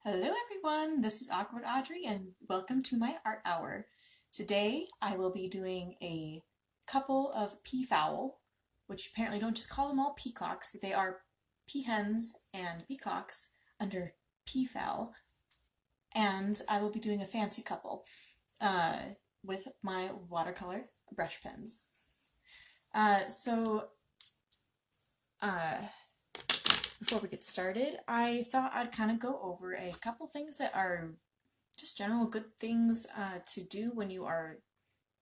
Hello everyone, this is Awkward Audrey and welcome to my art hour. Today I will be doing a couple of peafowl, which apparently don't just call them all peacocks, they are peahens and peacocks under peafowl, and I will be doing a fancy couple uh, with my watercolor brush pens. Uh, so uh, Before we get started, I thought I'd kind of go over a couple things that are just general good things to do when you are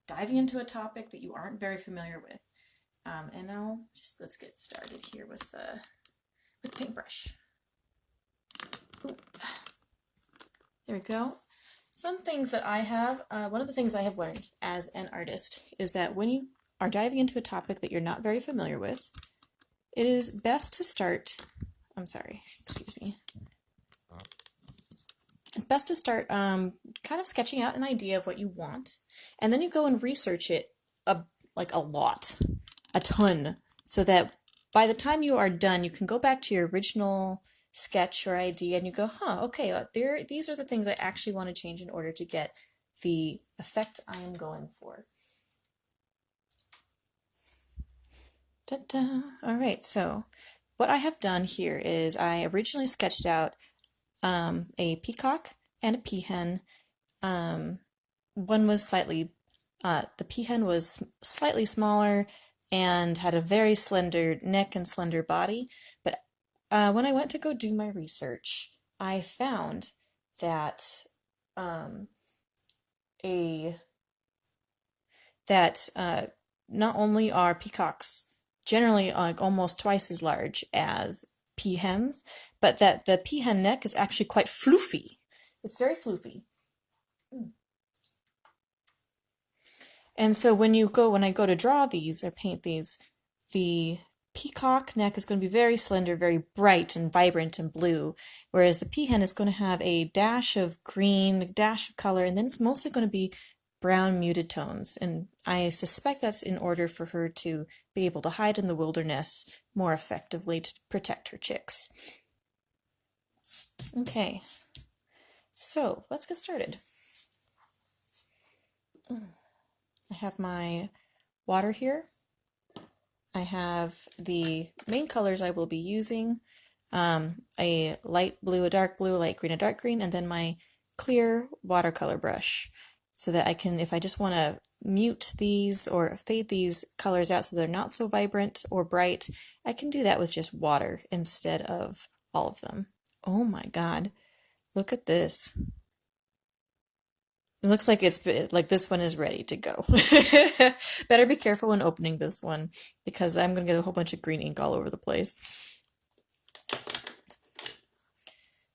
diving into a topic that you aren't very familiar with. And let's get started here with paintbrush. Ooh. There we go. Some things that I have, one of the things I have learned as an artist is that when you are diving into a topic that you're not very familiar with, it is best to start, excuse me. It's best to start kind of sketching out an idea of what you want, and then you go and research it a ton, so that by the time you are done, you can go back to your original sketch or idea and you go, okay, these are the things I actually want to change in order to get the effect I am going for. Ta-da! All right, so what I have done here is I originally sketched out a peacock and a peahen. One was the peahen was slightly smaller and had a very slender neck and slender body. But when I went to go do my research, I found that not only are peacocks generally almost twice as large as peahens, but that the peahen neck is actually quite floofy. It's very floofy. And so when I go to draw these or paint these, the peacock neck is going to be very slender, very bright and vibrant and blue, whereas the peahen is going to have a dash of green, a dash of color, and then it's mostly going to be brown muted tones. And I suspect that's in order for her to be able to hide in the wilderness more effectively to protect her chicks. Okay, so let's get started. I have my water here. I have the main colors I will be using, a light blue, a dark blue, a light green, a dark green, and then my clear watercolor brush, so that I can, if I just want to mute these or fade these colors out so they're not so vibrant or bright, I can do that with just water instead of all of them. Oh my God, look at this. It looks like this one is ready to go. Better be careful when opening this one, because I'm going to get a whole bunch of green ink all over the place.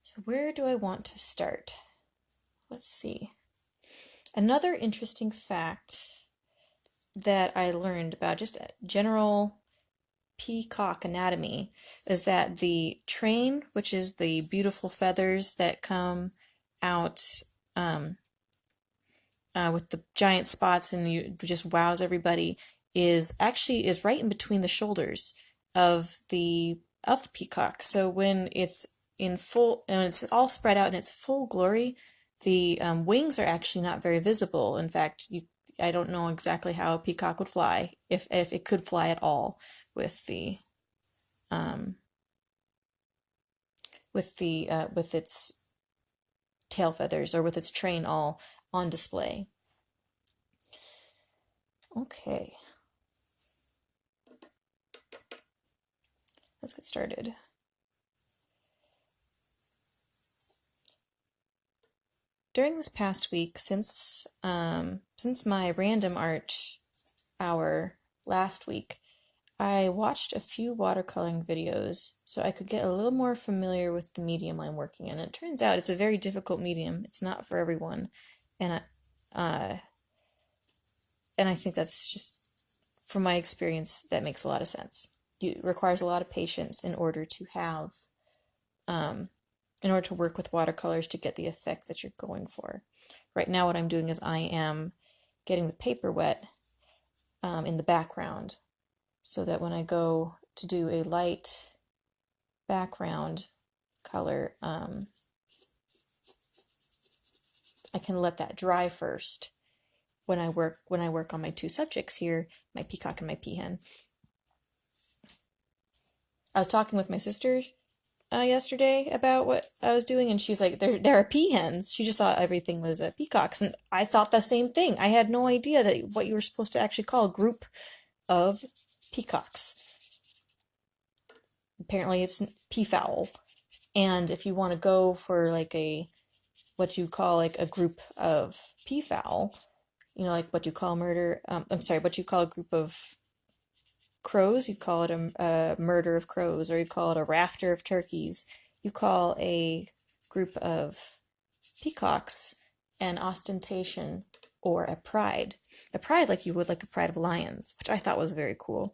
So where do I want to start? Let's see. Another interesting fact that I learned about just general peacock anatomy is that the train, which is the beautiful feathers that come out with the giant spots and you just wows everybody, is right in between the shoulders of the peacock. So when it's in full and it's all spread out in its full glory, the wings are actually not very visible. In fact, I don't know exactly how a peacock would fly, if it could fly at all with its tail feathers or with its train all on display. Okay, let's get started. During this past week, since my random art hour last week, I watched a few watercoloring videos so I could get a little more familiar with the medium I'm working in. It turns out it's a very difficult medium. It's not for everyone, and I think that's just, from my experience, that makes a lot of sense. It requires a lot of patience in order to have, in order to work with watercolors to get the effect that you're going for. Right now what I'm doing is I am getting the paper wet in the background, so that when I go to do a light background color, I can let that dry first when I work on my two subjects here, my peacock and my peahen. I was talking with my sister yesterday about what I was doing, and she's like, there are peahens. She just thought everything was peacocks, and I thought the same thing. I had no idea that what you were supposed to actually call a group of peacocks. Apparently it's peafowl. And if you want to go for like what you call like a group of peafowl, you know, like what you call what you call a group of crows, you call it a murder of crows, or you call it a rafter of turkeys. You call a group of peacocks an ostentation or a pride. A pride like you would like a pride of lions, which I thought was very cool.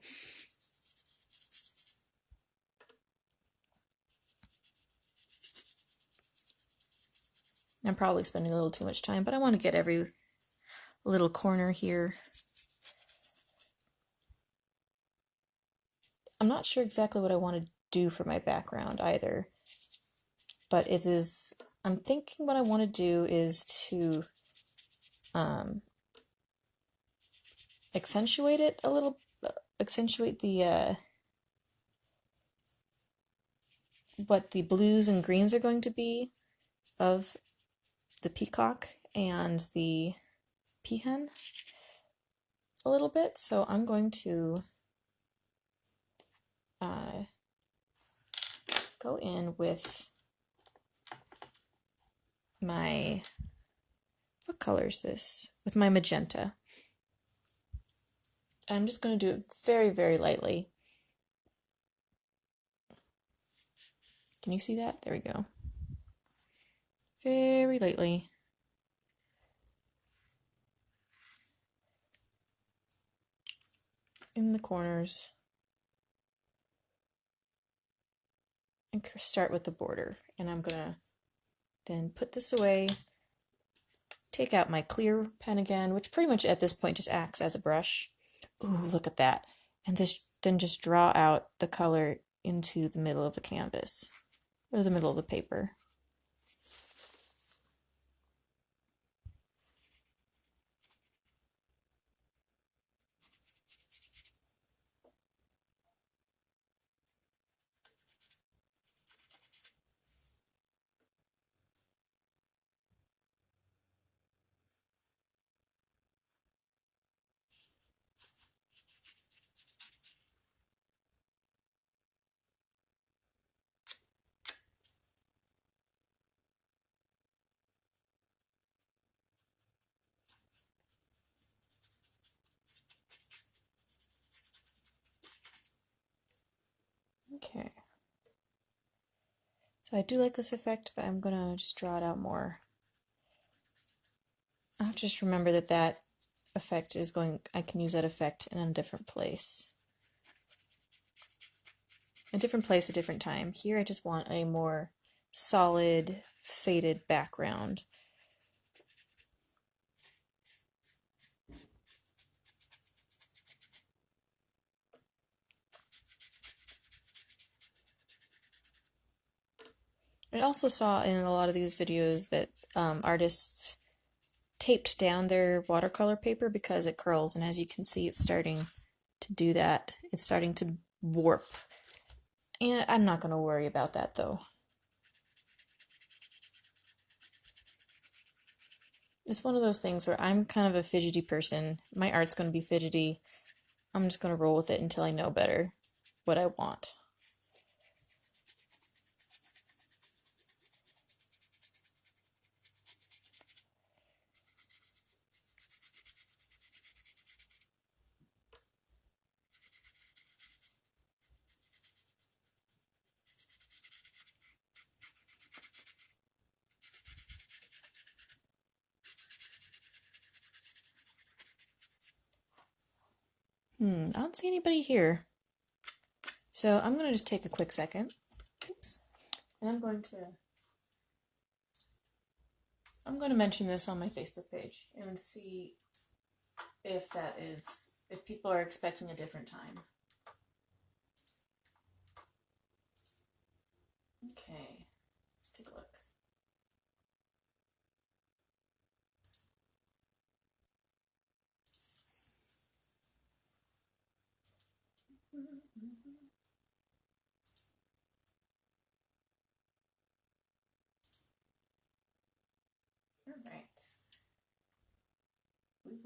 I'm probably spending a little too much time, but I want to get every little corner here. I'm not sure exactly what I want to do for my background either, but I'm thinking what I want to do is to accentuate it a little, accentuate the what the blues and greens are going to be of the peacock and the peahen a little bit. So I'm going to go in with my, what color is this? With my magenta. I'm just going to do it very, very lightly. Can you see that? There we go. Very lightly. In the corners. And start with the border. And I'm going to then put this away. Take out my clear pen again, which pretty much at this point just acts as a brush. Ooh, look at that. And then just draw out the color into the middle of the canvas, or the middle of the paper. Okay. So I do like this effect, but I'm gonna just draw it out more. I have to just remember that effect is I can use that effect in a different place. A different place, a different time. Here I just want a more solid, faded background. I also saw in a lot of these videos that artists taped down their watercolor paper because it curls, and as you can see, it's starting to do that. It's starting to warp. And I'm not going to worry about that though. It's one of those things where I'm kind of a fidgety person. My art's going to be fidgety. I'm just going to roll with it until I know better what I want. I don't see anybody here. So I'm going to just take a quick second. Oops. And I'm going to mention this on my Facebook page and see if if people are expecting a different time. Okay, let's take a look.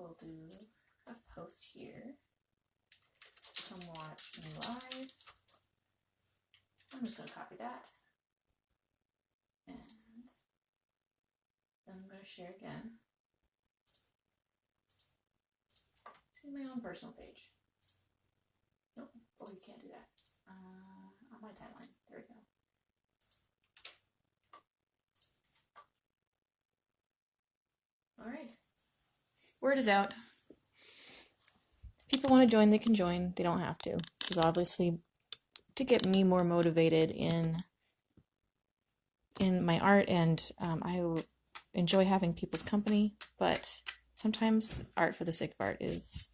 will do a post here. Come watch me live. I'm just going to copy that. And then I'm going to share again to my own personal page. Nope. Oh, you can't do that. On my timeline. There we go. All right. Word is out. If people want to join, they can join. They don't have to. This is obviously to get me more motivated in my art, and I enjoy having people's company, but sometimes art for the sake of art is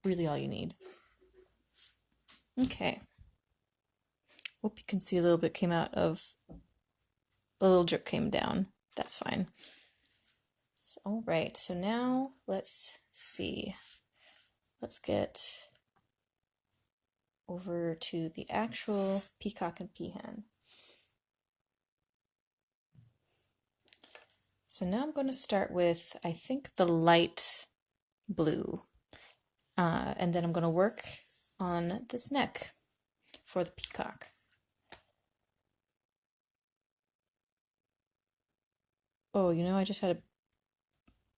really all you need. Okay. Hope you can see a little bit came out of, a little drip came down. That's fine. So, all right, so now let's see. Let's get over to the actual peacock and peahen. So now I'm going to start with, I think, the light blue. And then I'm going to work on this neck for the peacock. Oh, you know, I just had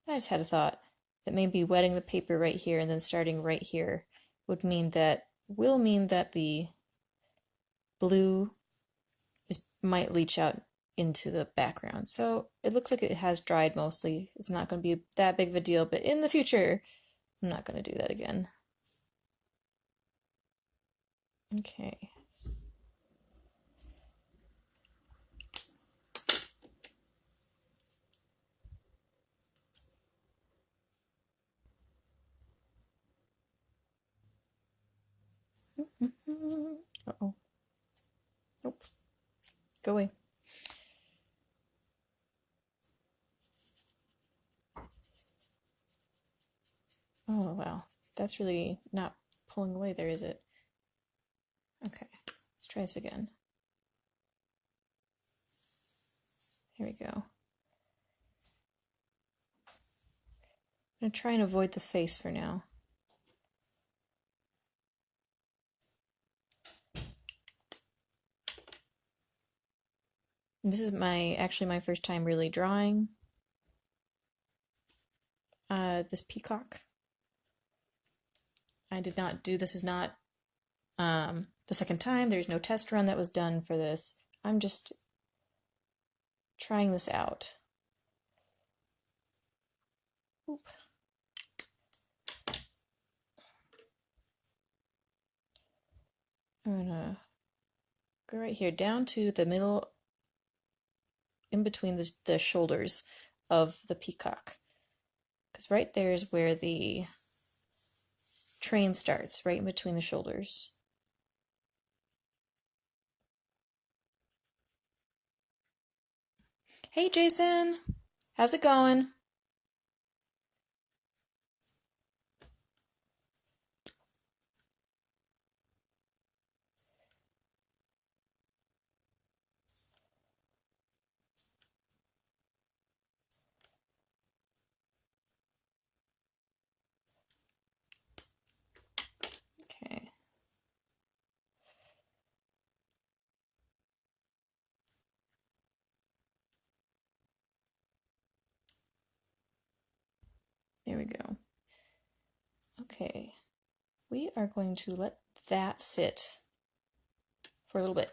a thought that maybe wetting the paper right here and then starting right here will mean that the blue might leach out into the background. So it looks like it has dried mostly. It's not going to be that big of a deal, but in the future, I'm not going to do that again. Okay. Uh-oh. Nope. Go away. Oh, wow. That's really not pulling away there, is it? Okay. Let's try this again. Here we go. I'm going to try and avoid the face for now. And this is actually my first time really drawing this peacock. This is not the second time. There's no test run that was done for this. I'm just trying this out. Oop. I'm gonna go right here down to the middle, in between the shoulders of the peacock, because right there is where the train starts, right in between the shoulders. Hey Jason, how's it going? Okay. There we go. Okay, we are going to let that sit for a little bit.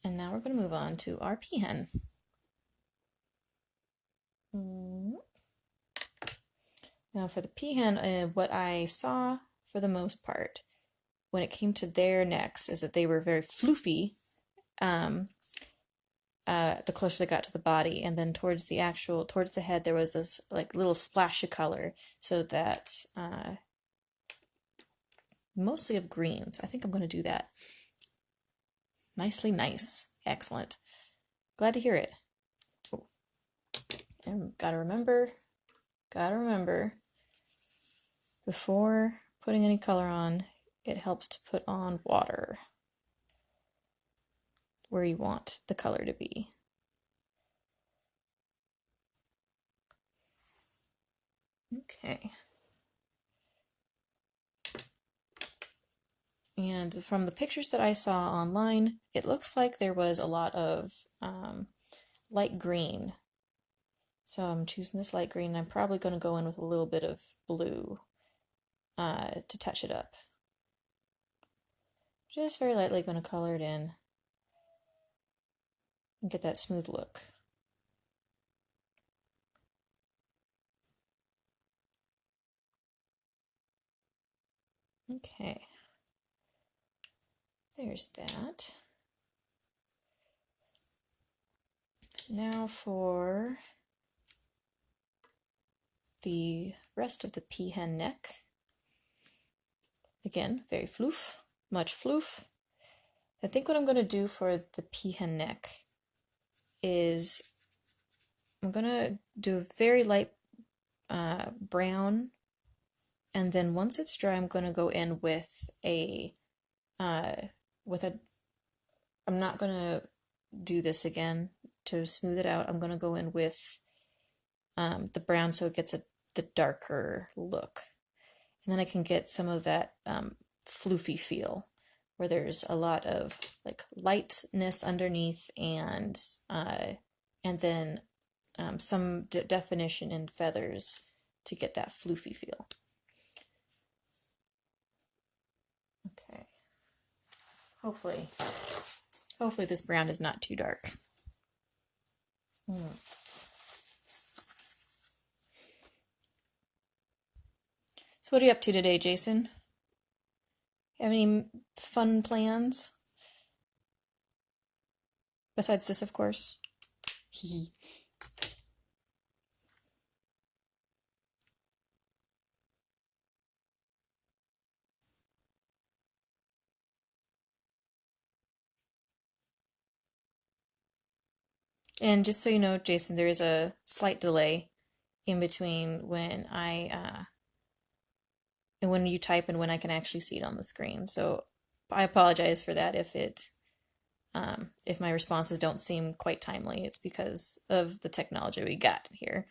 And now we're going to move on to our peahen. Now for the peahen, what I saw for the most part when it came to their necks is that they were very floofy the closer they got to the body, and then towards the head there was this like little splash of color, so that mostly of greens. I think I'm going to do that. Nicely nice. Excellent. Glad to hear it. Oh. And gotta remember, before putting any color on, it helps to put on water where you want the color to be. Okay. And from the pictures that I saw online, it looks like there was a lot of light green. So I'm choosing this light green, and I'm probably going to go in with a little bit of blue to touch it up. Just very lightly going to color it in and get that smooth look. Okay. There's that. Now for the rest of the peahen neck. Again, very floof, much floof. I think what I'm going to do for the peahen neck is I'm going to do a very light brown, and then once it's dry, I'm going to go in with I'm not going to do this again to smooth it out. I'm going to go in with the brown so it gets the darker look. And then I can get some of that floofy feel where there's a lot of like lightness underneath and then some definition in feathers to get that floofy feel. Okay. Hopefully this brown is not too dark. So what are you up to today, Jason? Have any fun plans? Besides this, of course. And just so you know, Jason, there is a slight delay in between when and when you type and when I can actually see it on the screen. So I apologize for that if my responses don't seem quite timely. It's because of the technology we got here.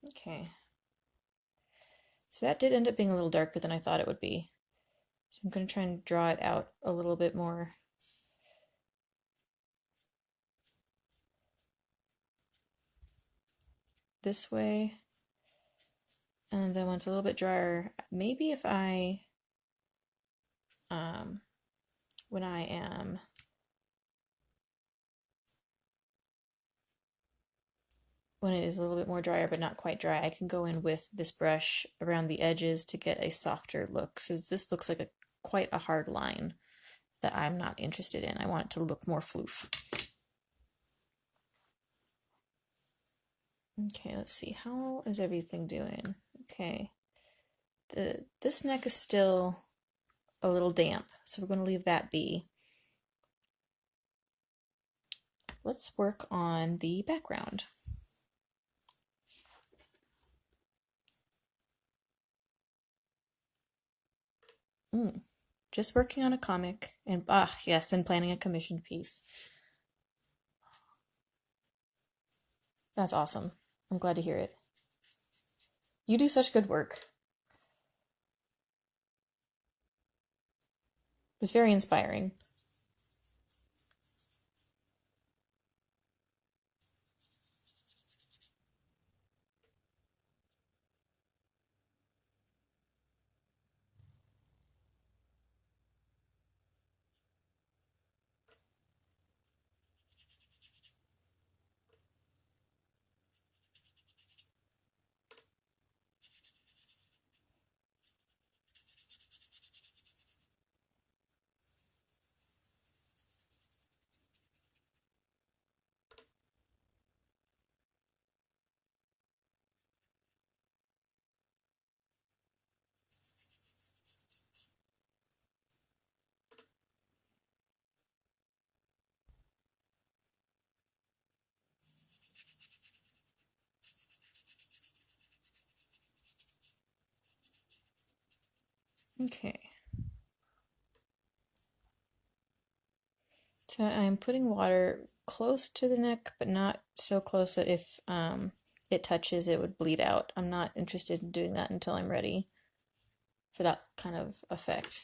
Okay. So that did end up being a little darker than I thought it would be. So I'm going to try and draw it out a little bit more. This way. And then once a little bit drier, maybe if when it is a little bit more drier but not quite dry, I can go in with this brush around the edges to get a softer look. So this looks like quite a hard line that I'm not interested in. I want it to look more floof. Okay, let's see. How is everything doing? Okay. This neck is still a little damp, so we're going to leave that be. Let's work on the background. Just working on a comic, and yes, and planning a commissioned piece. That's awesome. I'm glad to hear it. You do such good work. It was very inspiring. Okay. So I'm putting water close to the neck, but not so close that if it touches, it would bleed out. I'm not interested in doing that until I'm ready for that kind of effect.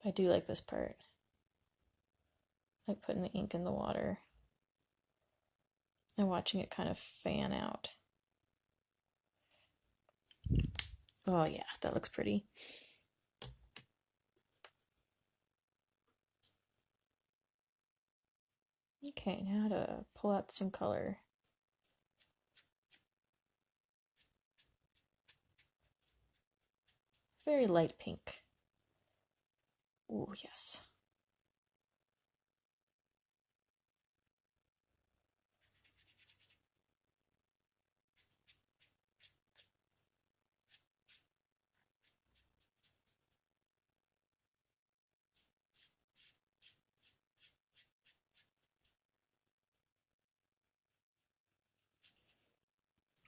I do like this part. Like putting the ink in the water and watching it kind of fan out. Oh yeah, that looks pretty. Okay, now to pull out some color. Very light pink. Ooh, yes.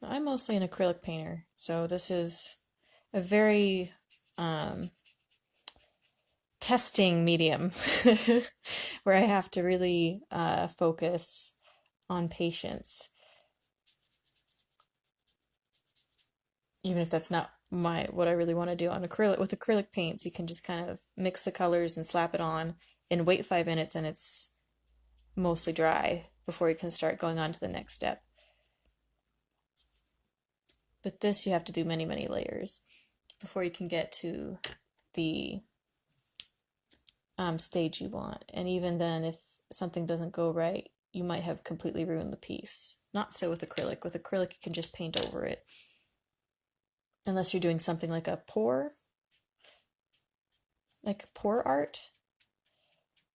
I'm mostly an acrylic painter, so this is a very testing medium where I have to really focus on patience, even if that's not what I really want to do on acrylic. With acrylic paints, you can just kind of mix the colors and slap it on and wait 5 minutes, and it's mostly dry before you can start going on to the next step. But this you have to do many, many layers before you can get to the stage you want. And even then, if something doesn't go right, you might have completely ruined the piece. Not so with acrylic. With acrylic, you can just paint over it. Unless you're doing something like a pour art,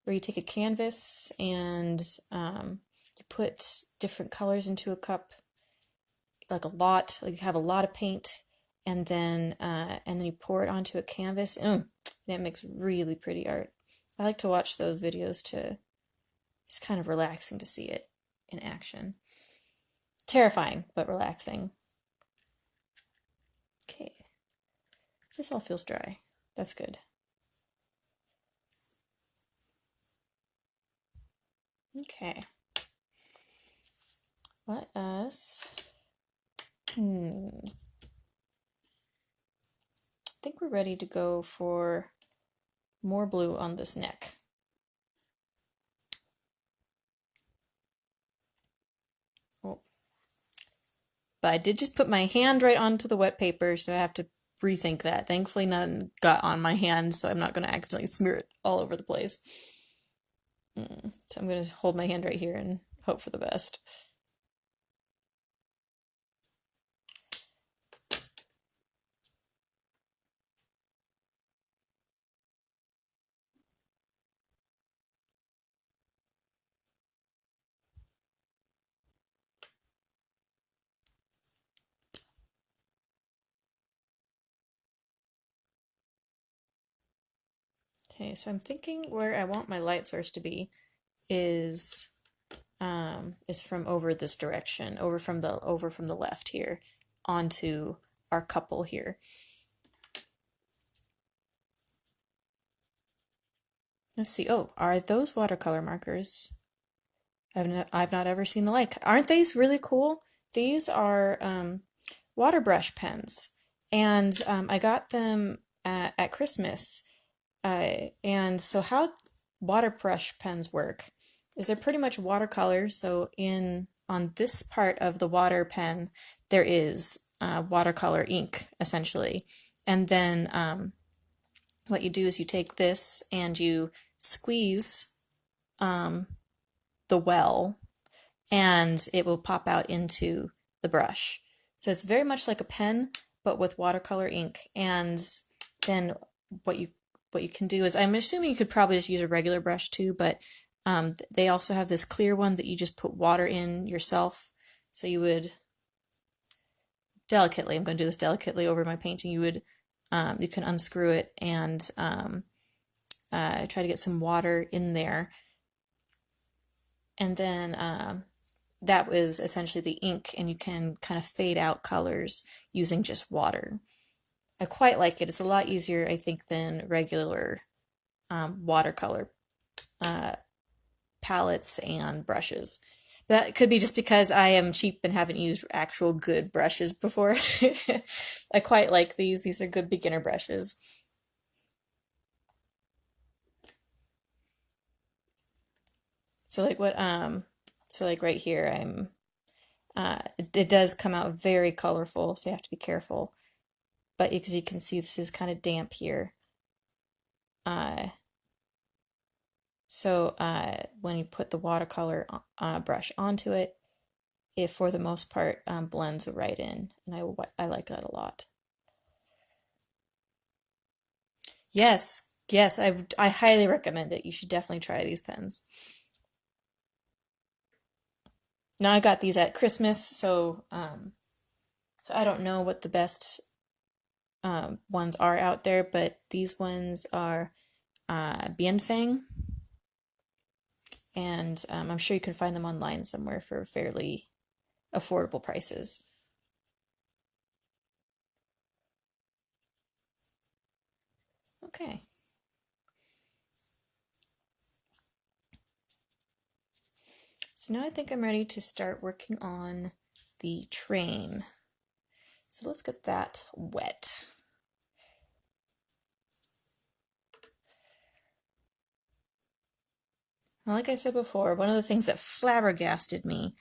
where you take a canvas and you put different colors into a cup, like you have a lot of paint, and then you pour it onto a canvas. And it makes really pretty art. I like to watch those videos too. It's kind of relaxing to see it in action. Terrifying, but relaxing. Okay. This all feels dry. That's good. Okay. Let us... I think we're ready to go for more blue on this neck. Oh. But I did just put my hand right onto the wet paper, so I have to rethink that. Thankfully none got on my hand, so I'm not going to accidentally smear it all over the place. So I'm going to hold my hand right here and hope for the best. Okay, so I'm thinking where I want my light source to be is from over this direction, over from the left here, onto our couple here. Let's see. Oh, are those watercolor markers? I've not ever seen the like. Aren't these really cool? These are water brush pens, and I got them at Christmas. And so how water brush pens work is they're pretty much watercolor. So on this part of the water pen, there is watercolor ink essentially, and then what you do is you take this and you squeeze the well, and it will pop out into the brush. So it's very much like a pen, but with watercolor ink. And then what you can do is, I'm assuming you could probably just use a regular brush too, but they also have this clear one that you just put water in yourself. So you would delicately, I'm going to do this delicately over my painting, you can unscrew it and try to get some water in there. And then that was essentially the ink, and you can kind of fade out colors using just water. I quite like it. It's a lot easier, I think, than regular watercolor uh, palettes and brushes. That could be just because I am cheap and haven't used actual good brushes before. I quite like these. These are good beginner brushes. So like what so like right here I'm it does come out very colorful, so you have to be careful. But as you can see, this is kind of damp here. Uh when you put the watercolor brush onto it, it for the most part blends right in, and I like that a lot. Yes, yes, I highly recommend it. You should definitely try these pens. Now I got these at Christmas, so I don't know what the best ones are out there, but these ones are Bienfeng, and I'm sure you can find them online somewhere for fairly affordable prices. Okay. So now I think I'm ready to start working on the train. So let's get that wet. Now, like I said before, one of the things that flabbergasted me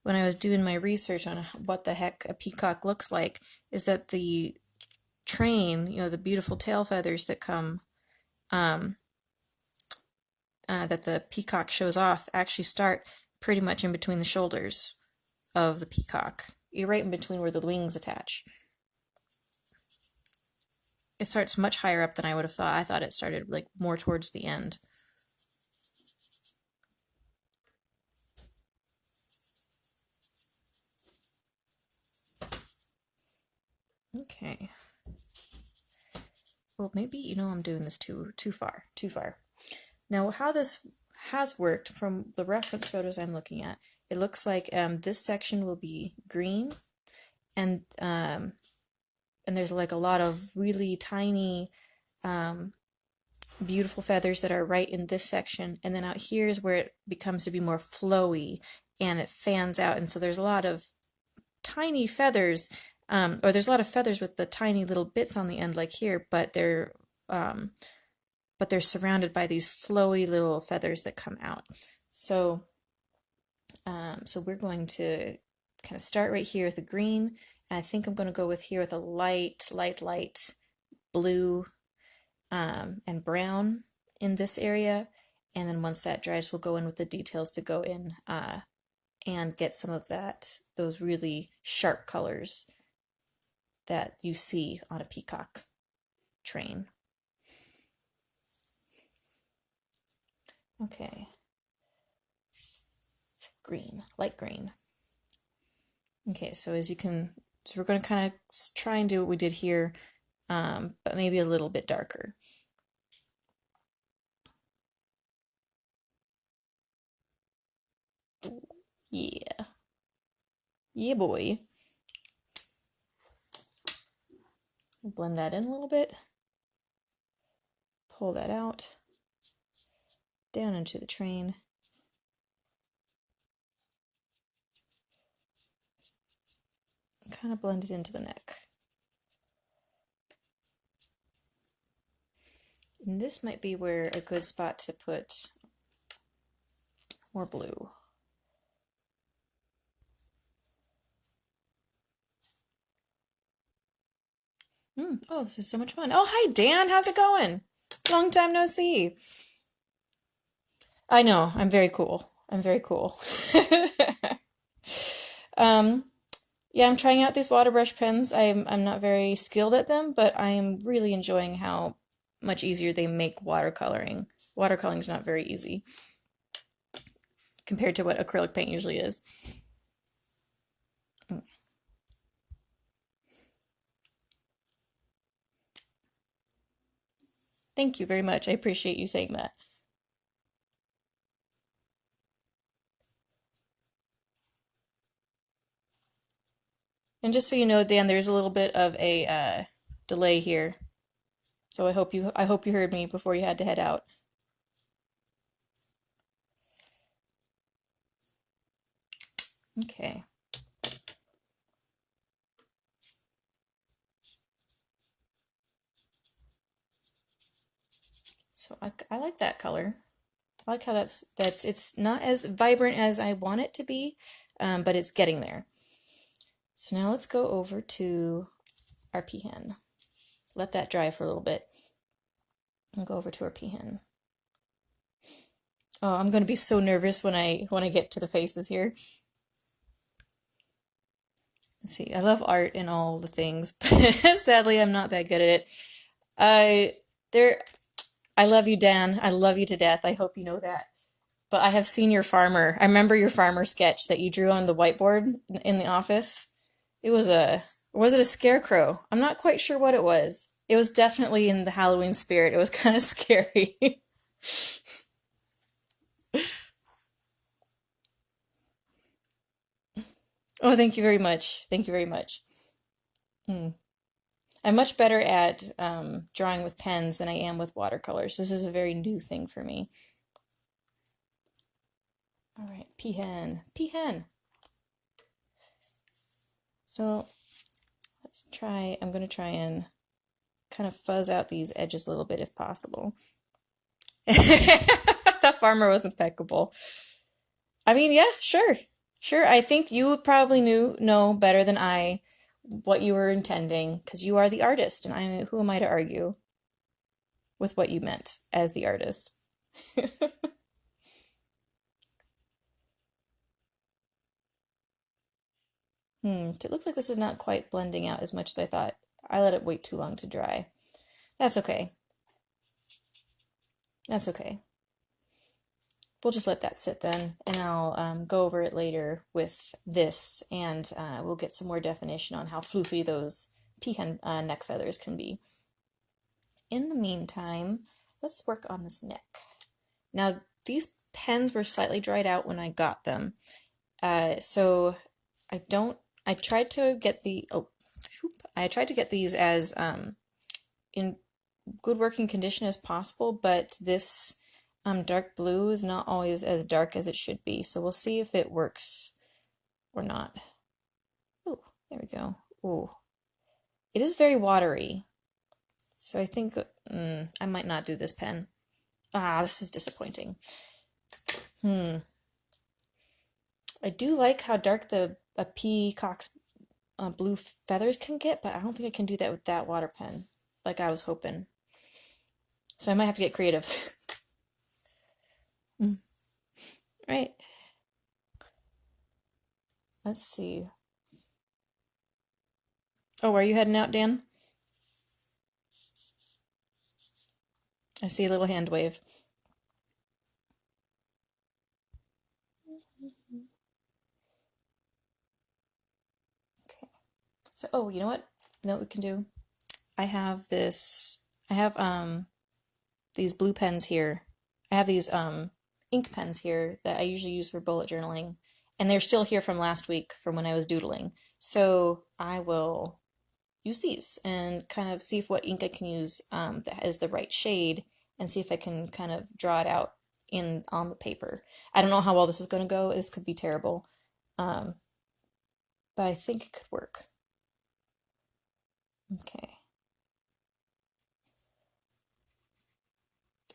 when I was doing my research on what the heck a peacock looks like is that the train, the beautiful tail feathers that come, that the peacock shows off, actually start pretty much in between the shoulders of the peacock. You're right in between where the wings attach. It starts much higher up than I would have thought. I thought it started like more towards the end. Okay. Well, maybe I'm doing this too far. Now, how this has worked from the reference photos I'm looking at, it looks like this section will be green, and there's like a lot of really tiny, beautiful feathers that are right in this section, and then out here is where it becomes to be more flowy and it fans out, and so there's a lot of tiny feathers, or there's a lot of feathers with the tiny little bits on the end like here, but they're surrounded by these flowy little feathers that come out. So so we're going to kind of start right here with the green, and I think I'm going to go with here with a light blue and brown in this area, and then once that dries, we'll go in with the details to go in and get some of those really sharp colors that you see on a peacock train. Okay. Green, light green. Okay, so we're going to kind of try and do what we did here, but maybe a little bit darker. Yeah. Yeah, boy. Blend that in a little bit. Pull that out. Down into the train. And kind of blend it into the neck. And this might be where a good spot to put more blue. Oh, this is so much fun. Oh, hi, Dan. How's it going? Long time no see. I know. I'm very cool. I'm very cool. Yeah, I'm trying out these water brush pens. I'm not very skilled at them, but I'm really enjoying how much easier they make watercoloring. Watercoloring is not very easy compared to what acrylic paint usually is. Thank you very much. I appreciate you saying that. And just so you know, Dan, there's a little bit of a delay here. So I hope you heard me before you had to head out. Okay. So I like that color. I like how it's not as vibrant as I want it to be, but it's getting there. So now let's go over to our peahen. Let that dry for a little bit. And go over to our peahen. Oh, I'm going to be so nervous when I get to the faces here. Let's see, I love art and all the things, but sadly I'm not that good at it. I there I love you, Dan. I love you to death. I hope you know that. But I have seen your farmer. I remember your farmer sketch that you drew on the whiteboard in the office. It was was it a scarecrow? I'm not quite sure what it was. It was definitely in the Halloween spirit. It was kind of scary. Oh, thank you very much. Thank you very much. Hmm. I'm much better at drawing with pens than I am with watercolors. This is a very new thing for me. All right, peahen, peahen. So let's try, I'm going to try and kind of fuzz out these edges a little bit if possible. That farmer was impeccable. I mean, yeah, sure. Sure, I think you probably know better than I what you were intending because you are the artist, and who am I to argue with what you meant as the artist? It looks like this is not quite blending out as much as I thought. I let it wait too long to dry. That's okay. That's okay. We'll just let that sit then, and I'll go over it later with this, and we'll get some more definition on how floofy those peahen neck feathers can be. In the meantime, let's work on this neck. Now, these pens were slightly dried out when I got them, so I tried to get I tried to get these as in good working condition as possible, but this dark blue is not always as dark as it should be, so we'll see if it works or not. Oh, there we go. Oh, it is very watery, so I think I might not do this pen. Ah, this is disappointing. I do like how dark a peacock's blue feathers can get, but I don't think I can do that with that water pen like I was hoping. So I might have to get creative. Right. Let's see. Oh, are you heading out, Dan? I see a little hand wave. Okay. So, oh, you know what? You know what we can do? I have these blue pens here. I have these ink pens here that I usually use for bullet journaling, and they're still here from last week from when I was doodling. So I will use these and kind of see if what ink I can use that is the right shade, and see if I can kind of draw it out on the paper. I don't know how well this is going to go. This could be terrible, um, but I think it could work. Okay.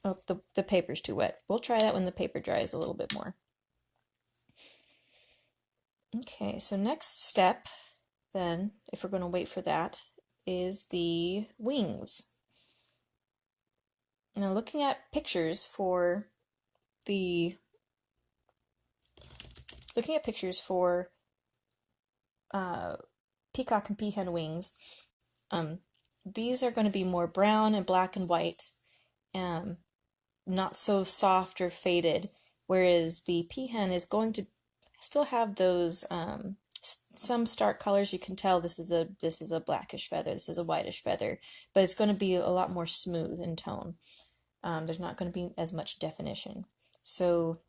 Oh, the paper's too wet. We'll try that when the paper dries a little bit more. Okay, so next step then, if we're going to wait for that, is the wings. Now looking at pictures for the peacock and peahen wings, these are going to be more brown and black and white, not so soft or faded, whereas the peahen is going to still have those some stark colors. You can tell this is a blackish feather, this is a whitish feather, but it's going to be a lot more smooth in tone. There's not going to be as much definition. So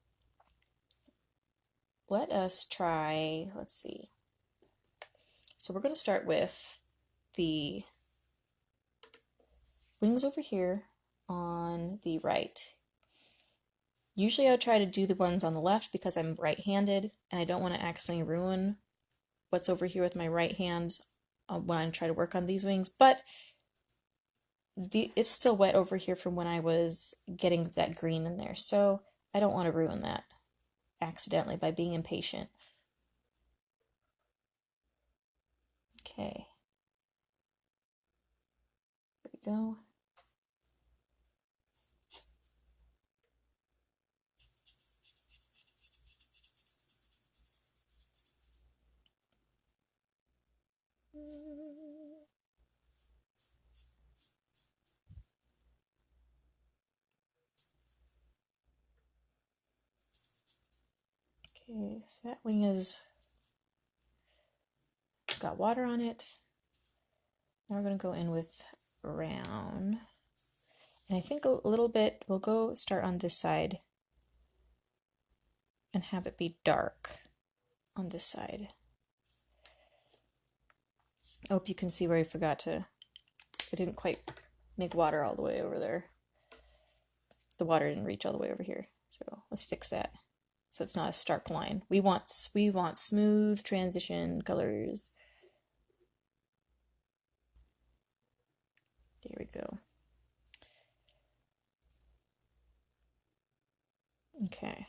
let us try, let's see. So we're going to start with the wings over here on the right. Usually I would try to do the ones on the left because I'm right-handed and I don't want to accidentally ruin what's over here with my right hand when I try to work on these wings, but it's still wet over here from when I was getting that green in there, so I don't want to ruin that accidentally by being impatient. Okay, there we go. Okay, so that wing is got water on it. Now we're going to go in with brown. And I think a little bit, we'll go start on this side and have it be dark on this side. I hope you can see where I forgot to, I didn't quite make water all the way over there. The water didn't reach all the way over here. So let's fix that so it's not a stark line. We want smooth transition colors. There we go. Okay.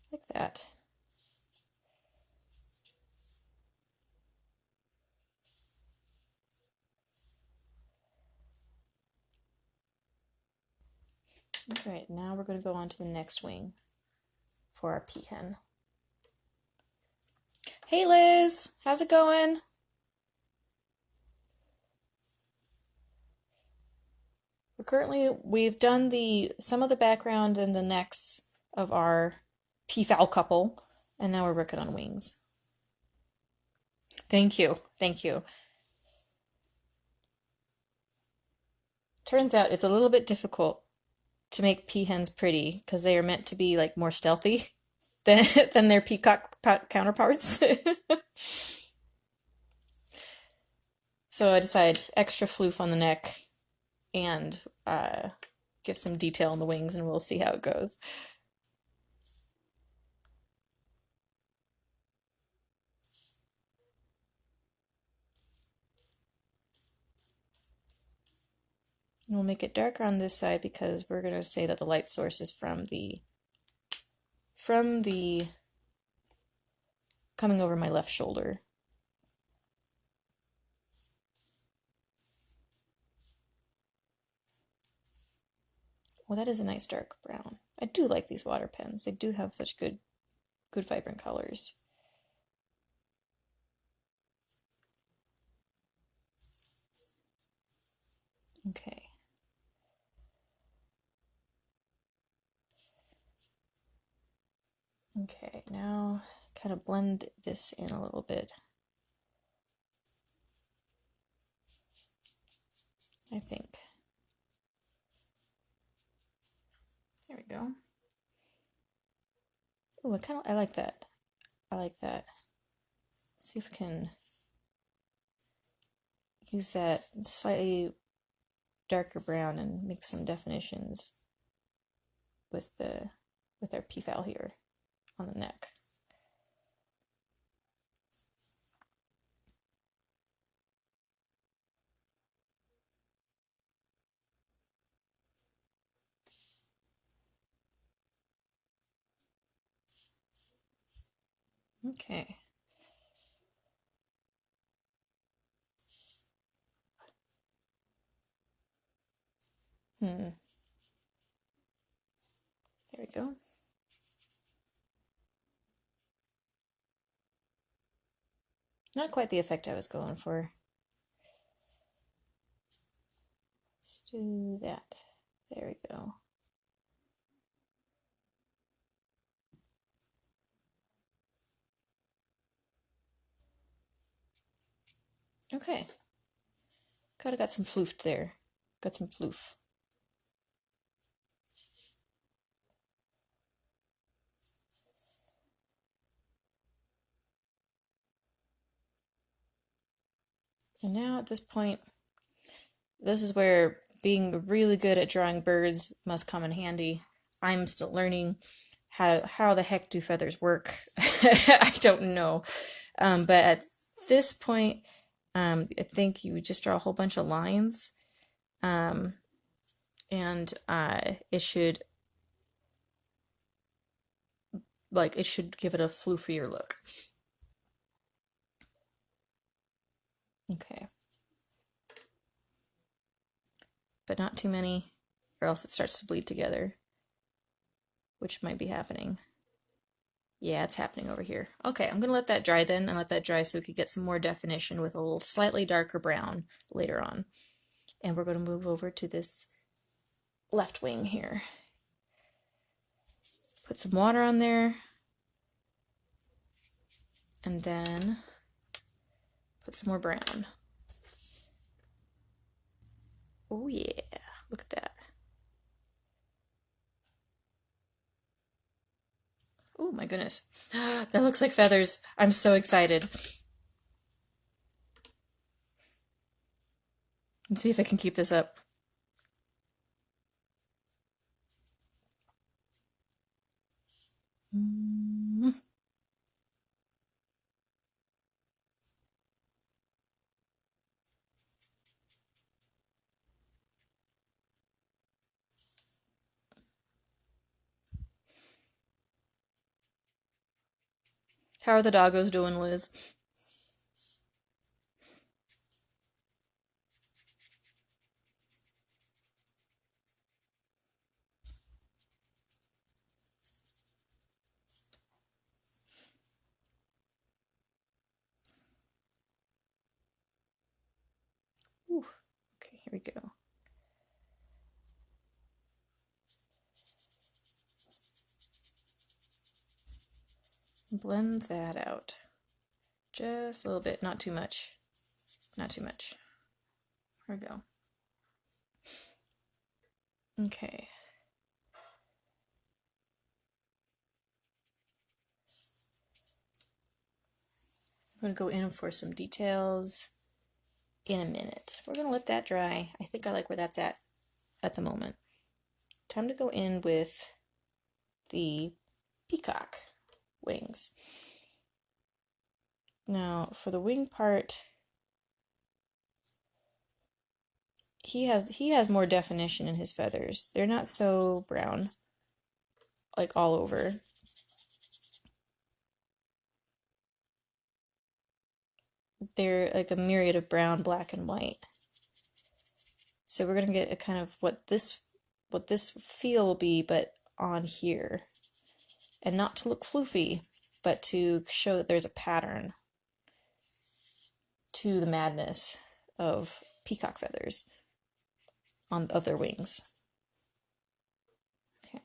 Like that. Alright, now we're going to go on to the next wing for our peahen. Hey Liz, how's it going? We've done some of the background and the necks of our peafowl couple, and now we're working on wings. Thank you, thank you. Turns out it's a little bit difficult to make peahens pretty because they are meant to be like more stealthy than their peacock counterparts. So I decided extra floof on the neck and give some detail on the wings, and we'll see how it goes. And we'll make it darker on this side because we're going to say that the light source is from the coming over my left shoulder. Well, that is a nice dark brown. I do like these water pens. They do have such good vibrant colors. Okay. Okay, now kind of blend this in a little bit. I think. There we go. Oh, I like that. I like that. Let's see if we can use that slightly darker brown and make some definitions with our peafowl here on the neck. Okay. There we go. Not quite the effect I was going for. Let's do that. There we go. Okay. Kind of got some floofed there. Got some floof. And now at this point, this is where being really good at drawing birds must come in handy. I'm still learning how the heck do feathers work. I don't know. But at this point, I think you just draw a whole bunch of lines, and it should give it a floofier look. Okay. But not too many, or else it starts to bleed together, which might be happening. Yeah, it's happening over here. Okay, I'm gonna let that dry then, and let that dry so we could get some more definition with a little slightly darker brown later on. And we're gonna move over to this left wing here. Put some water on there, and then put some more brown. Oh yeah, look at that. Oh my goodness, that looks like feathers. I'm so excited. Let's see if I can keep this up. How are the doggos doing, Liz? Ooh, okay, here we go. Blend that out. Just a little bit, not too much. Not too much. There we go. Okay. I'm going to go in for some details in a minute. We're going to let that dry. I think I like where that's at the moment. Time to go in with the peacock wings. Now, for the wing part, he has more definition in his feathers. They're not so brown, like all over. They're like a myriad of brown, black, and white. So we're gonna get a kind of what this feel will be, but on here, and not to look floofy, but to show that there's a pattern to the madness of peacock feathers of their wings. Okay.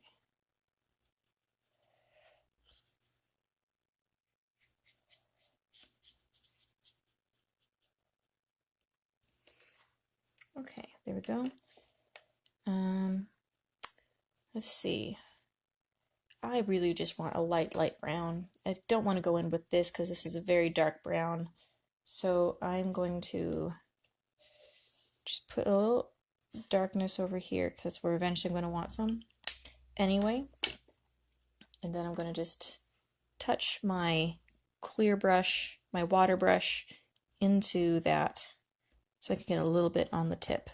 Okay, there we go. Let's see. I really just want a light brown. I don't want to go in with this because this is a very dark brown. So I'm going to just put a little darkness over here because we're eventually going to want some anyway. And then I'm going to just touch my clear brush, my water brush, into that so I can get a little bit on the tip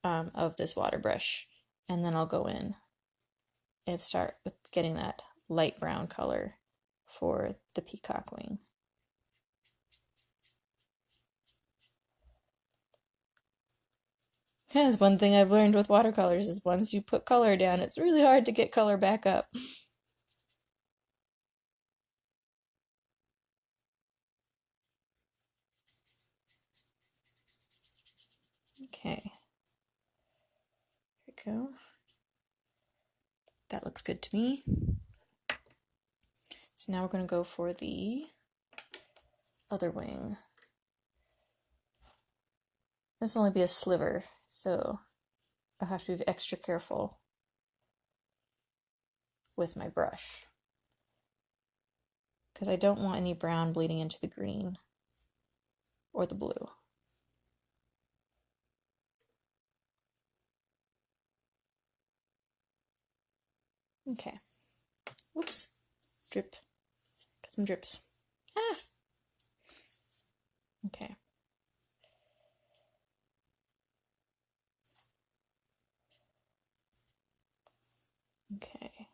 of this water brush. And then I'll go in and start with getting that light brown color for the peacock wing. That's one thing I've learned with watercolors is once you put color down, it's really hard to get color back up. Okay. Here we go. That looks good to me. So now we're going to go for the other wing. This will only be a sliver, so I'll have to be extra careful with my brush because I don't want any brown bleeding into the green or the blue. Okay. Whoops. Drip. Got some drips. Ah! Okay. Okay.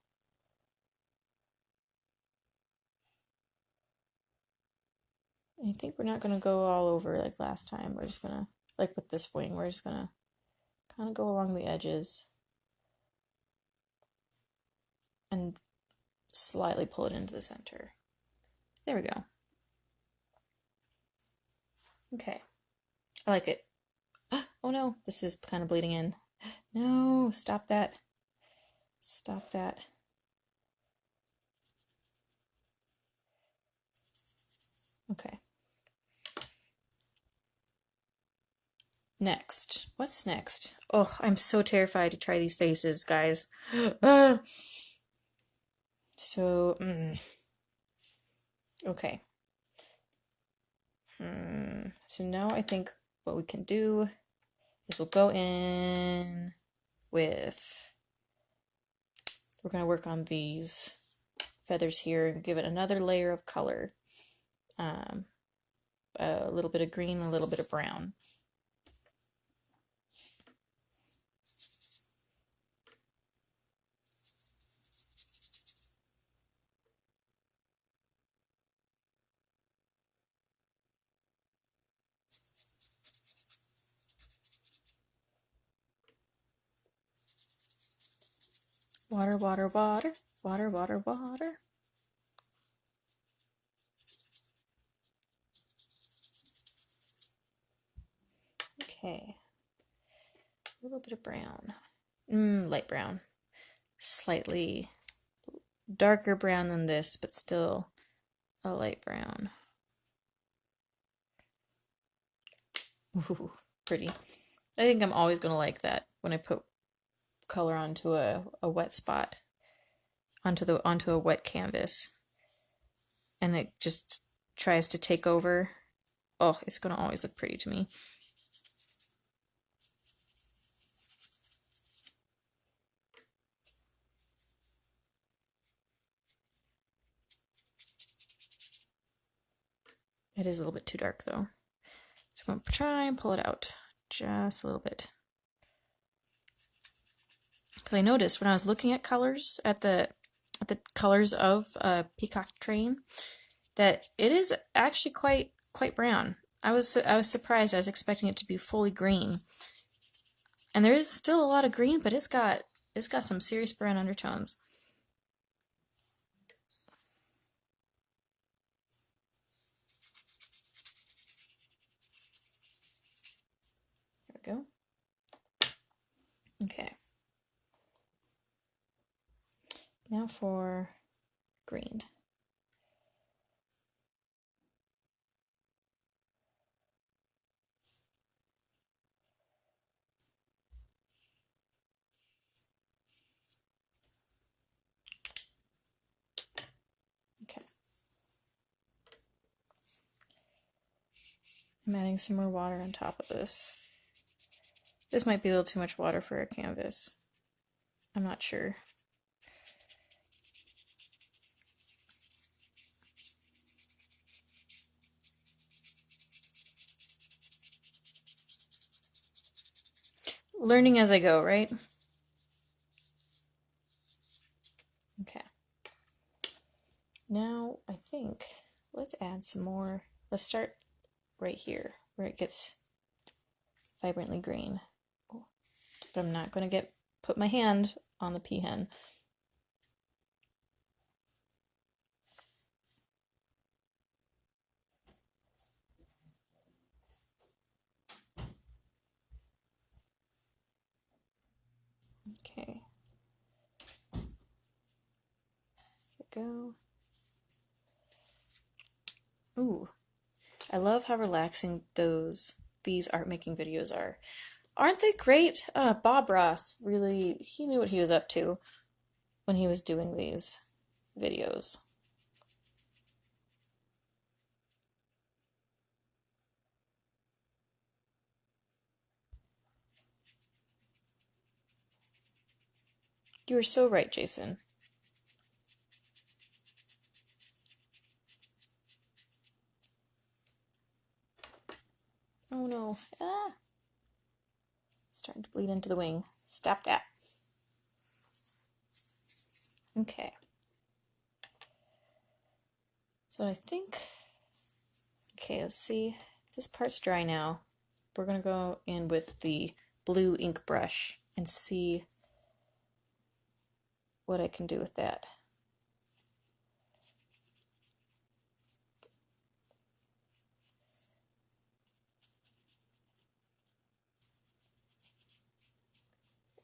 I think we're not going to go all over like last time. We're just going to, like with this wing, we're just going to kind of go along the edges and slightly pull it into the center. There we go. Okay. I like it. Oh no, this is kind of bleeding in. No, stop that. Stop that. Okay. Next. What's next? Oh, I'm so terrified to try these faces, guys. So, okay. So now I think what we can do is we'll go in with, we're going to work on these feathers here and give it another layer of color. A little bit of green, a little bit of brown. Water, water, water, water, water, water. Okay. A little bit of brown. Light brown. Slightly darker brown than this, but still a light brown. Ooh, pretty. I think I'm always going to like that when I put color onto a wet spot, onto a wet canvas, and it just tries to take over. Oh, it's going to always look pretty to me. It is a little bit too dark though. So I'm going to try and pull it out just a little bit. Because I noticed when I was looking at colors, at the colors of a peacock train, that it is actually quite brown. I was surprised. I was expecting it to be fully green. And there is still a lot of green, but it's got some serious brown undertones. There we go. Okay. Now for green. Okay. I'm adding some more water on top of this. This might be a little too much water for a canvas. I'm not sure. Learning as I go, right? Okay. Now I think let's add some more. Let's start right here where it gets vibrantly green. But I'm not going to put my hand on the peahen. Okay. Here we go. Ooh. I love how relaxing these art making videos are. Aren't they great? Bob Ross really, he knew what he was up to when he was doing these videos. You were so right, Jason. bleed into the wing. Stop that. Okay. So I think, okay, let's see. This part's dry now. We're going to go in with the blue ink brush and see what I can do with that.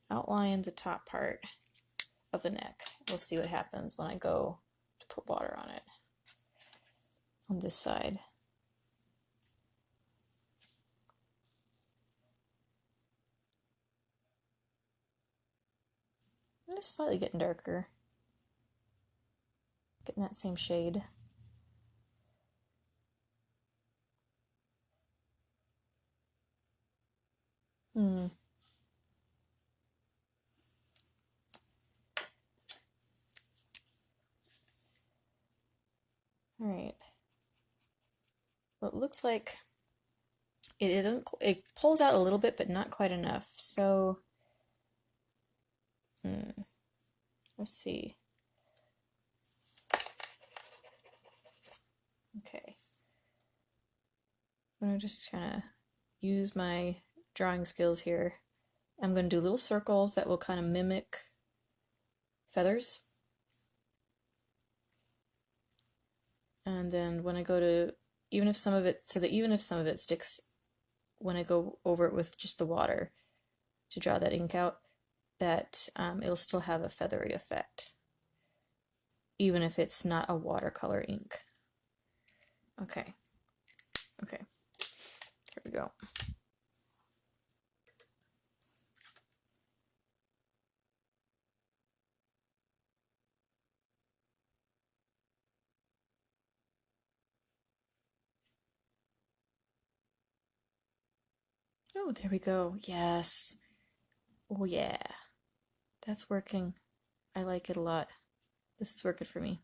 Outline the top part of the neck. We'll see what happens when I go to put water on it. On this side. I'm just slightly getting darker. Getting that same shade. Alright. Well, it looks like it pulls out a little bit, but not quite enough. So, let's see. Okay. I'm gonna just kind of use my drawing skills here. I'm going to do little circles that will kind of mimic feathers. And then when I go to, even if some of it sticks, when I go over it with just the water to draw that ink out, that it'll still have a feathery effect, even if it's not a watercolor ink. Okay. Okay. Here we go. Oh, there we go. Yes. Oh, yeah. That's working. I like it a lot. This is working for me.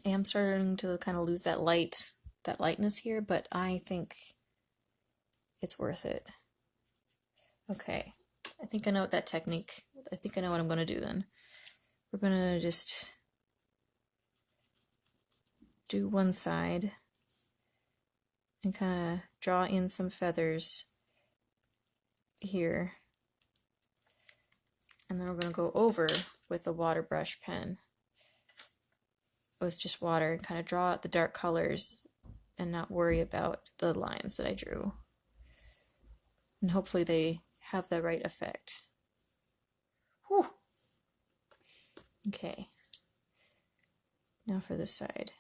I am starting to kind of lose that lightness here, but I think it's worth it. Okay. I think I know what that technique, I think I know what I'm going to do then. We're going to just do one side and kind of draw in some feathers here. And then we're going to go over with a water brush pen with just water and kind of draw out the dark colors and not worry about the lines that I drew. And hopefully they have the right effect. Whew. Okay. Now for this side.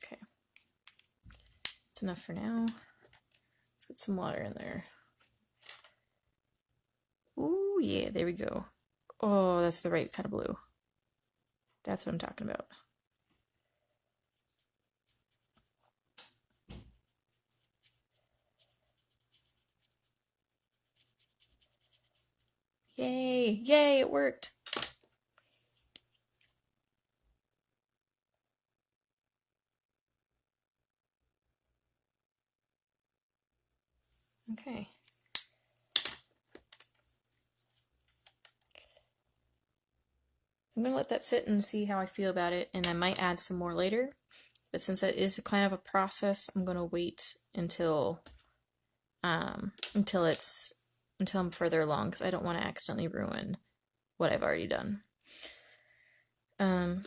Okay. That's enough for now. Let's get some water in there. Ooh, yeah, there we go. Oh, that's the right kind of blue. That's what I'm talking about. Yay! Yay, it worked! Okay. I'm going to let that sit and see how I feel about it, and I might add some more later. But since it is kind of a process, I'm going to wait until I'm further along, because I don't want to accidentally ruin what I've already done. I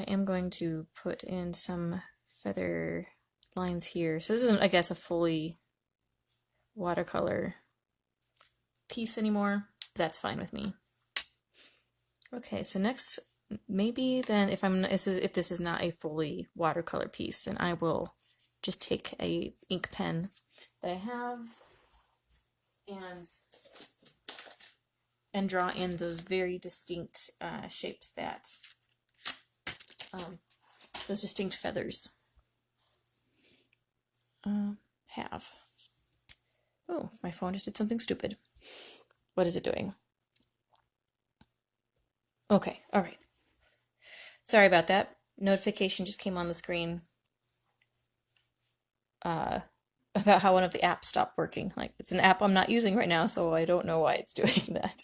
am going to put in some feather lines here. So this isn't, I guess, a fully watercolor piece anymore. That's fine with me. Okay, so next, maybe then if this is not a fully watercolor piece, then I will just take a ink pen that I have and draw in those very distinct shapes that, those distinct feathers have. Oh, my phone just did something stupid. What is it doing? Okay, all right. Sorry about that. Notification just came on the screen about how one of the apps stopped working. Like, it's an app I'm not using right now, so I don't know why it's doing that.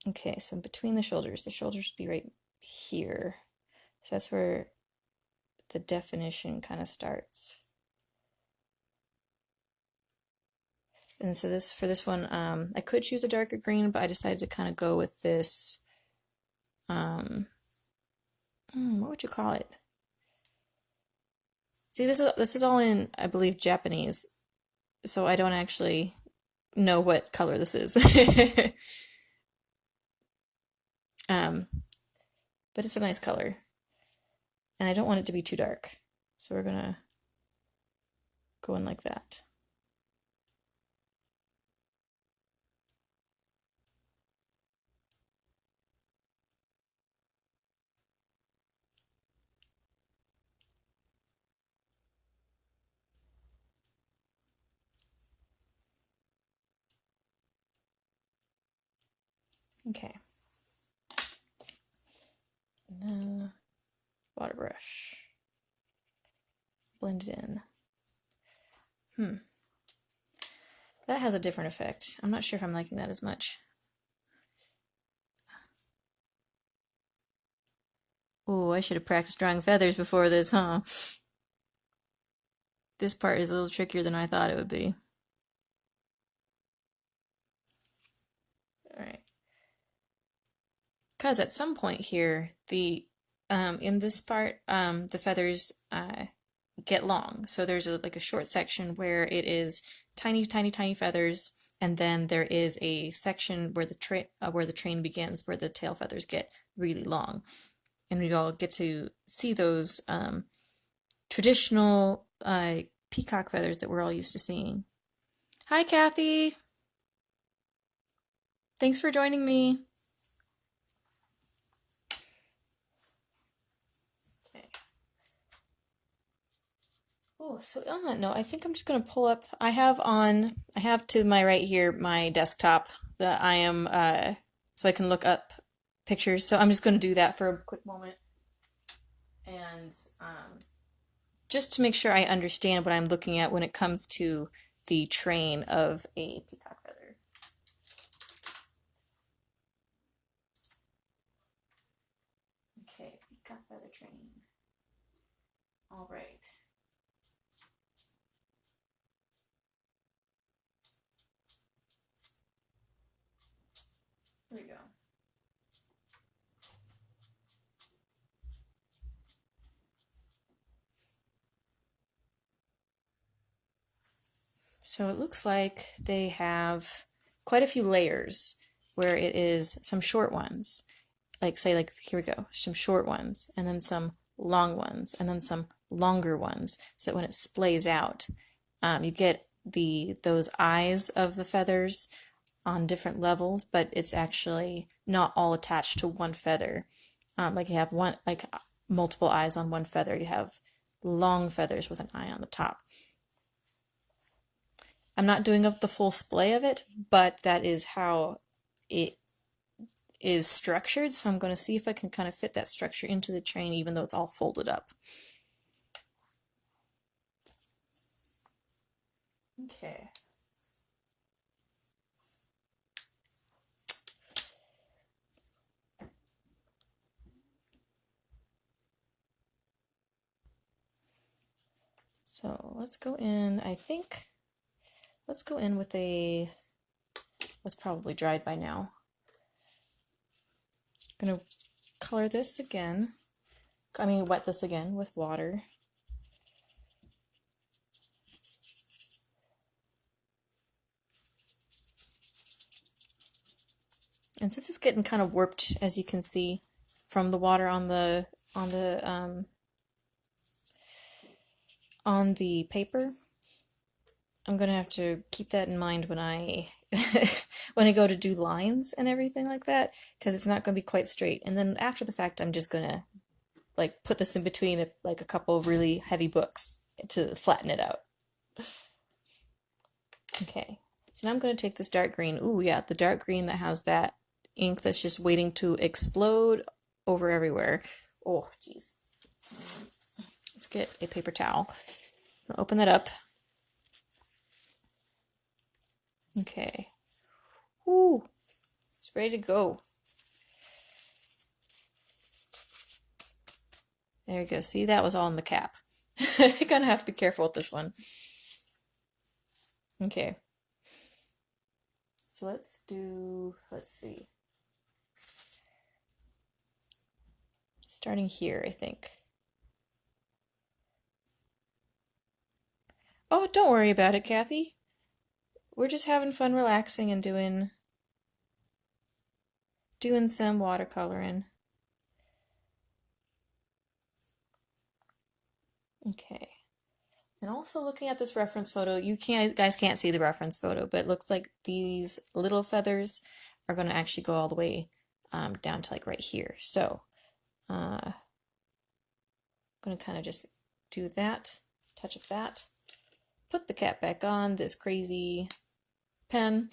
Okay, so between the shoulders would be right here. So that's where the definition kind of starts. And so this, for this one, I could choose a darker green, but I decided to kind of go with this, what would you call it? See, this is all in, I believe, Japanese, so I don't actually know what color this is. But it's a nice color, and I don't want it to be too dark, so we're gonna go in like that. Okay. And then water brush. Blend it in. That has a different effect. I'm not sure if I'm liking that as much. Oh, I should have practiced drawing feathers before this, huh? This part is a little trickier than I thought it would be. Alright. Because at some point here, in this part, the feathers get long. So there's like a short section where it is tiny, tiny, tiny feathers, and then there is a section where the train begins, where the tail feathers get really long, and we all get to see those traditional peacock feathers that we're all used to seeing. Hi, Kathy. Thanks for joining me. Oh, so on that note, I think I'm just going to pull up, I have to my right here my desktop that I am, so I can look up pictures. So I'm just going to do that for a quick moment. And just to make sure I understand what I'm looking at when it comes to the train of a peacock feather. Okay, peacock feather train. All right. There we go. So it looks like they have quite a few layers where it is some short ones. Like say like here we go, some short ones, and then some long ones, and then some longer ones, so that when it splays out, you get those eyes of the feathers on different levels, but it's actually not all attached to one feather. Like you have multiple eyes on one feather. You have long feathers with an eye on the top. I'm not doing up the full splay of it, but that is how it is structured, so I'm going to see if I can kind of fit that structure into the train even though it's all folded up. Okay. So let's go in, let's go in with what's probably dried by now. I'm going to color this again, wet this again with water. And since it's getting kind of warped, as you can see from the water on the paper, I'm gonna have to keep that in mind when I when I go to do lines and everything like that, because it's not going to be quite straight. And then after the fact, I'm just going to like put this in between like a couple of really heavy books to flatten it out. Okay, so now I'm going to take this dark green. Ooh, yeah, the dark green that has that ink that's just waiting to explode over everywhere. Oh, jeez. Let's get a paper towel. I'll open that up. Okay. Ooh, it's ready to go. There you go. See, that was all in the cap. You're gonna have to be careful with this one. Okay. So let's see. Starting here, I think. Oh, don't worry about it, Kathy. We're just having fun relaxing and doing some watercoloring. Okay. And also looking at this reference photo, guys can't see the reference photo, but it looks like these little feathers are going to actually go all the way down to like right here. So I'm going to kind of just do that, touch of that, put the cap back on this crazy pen,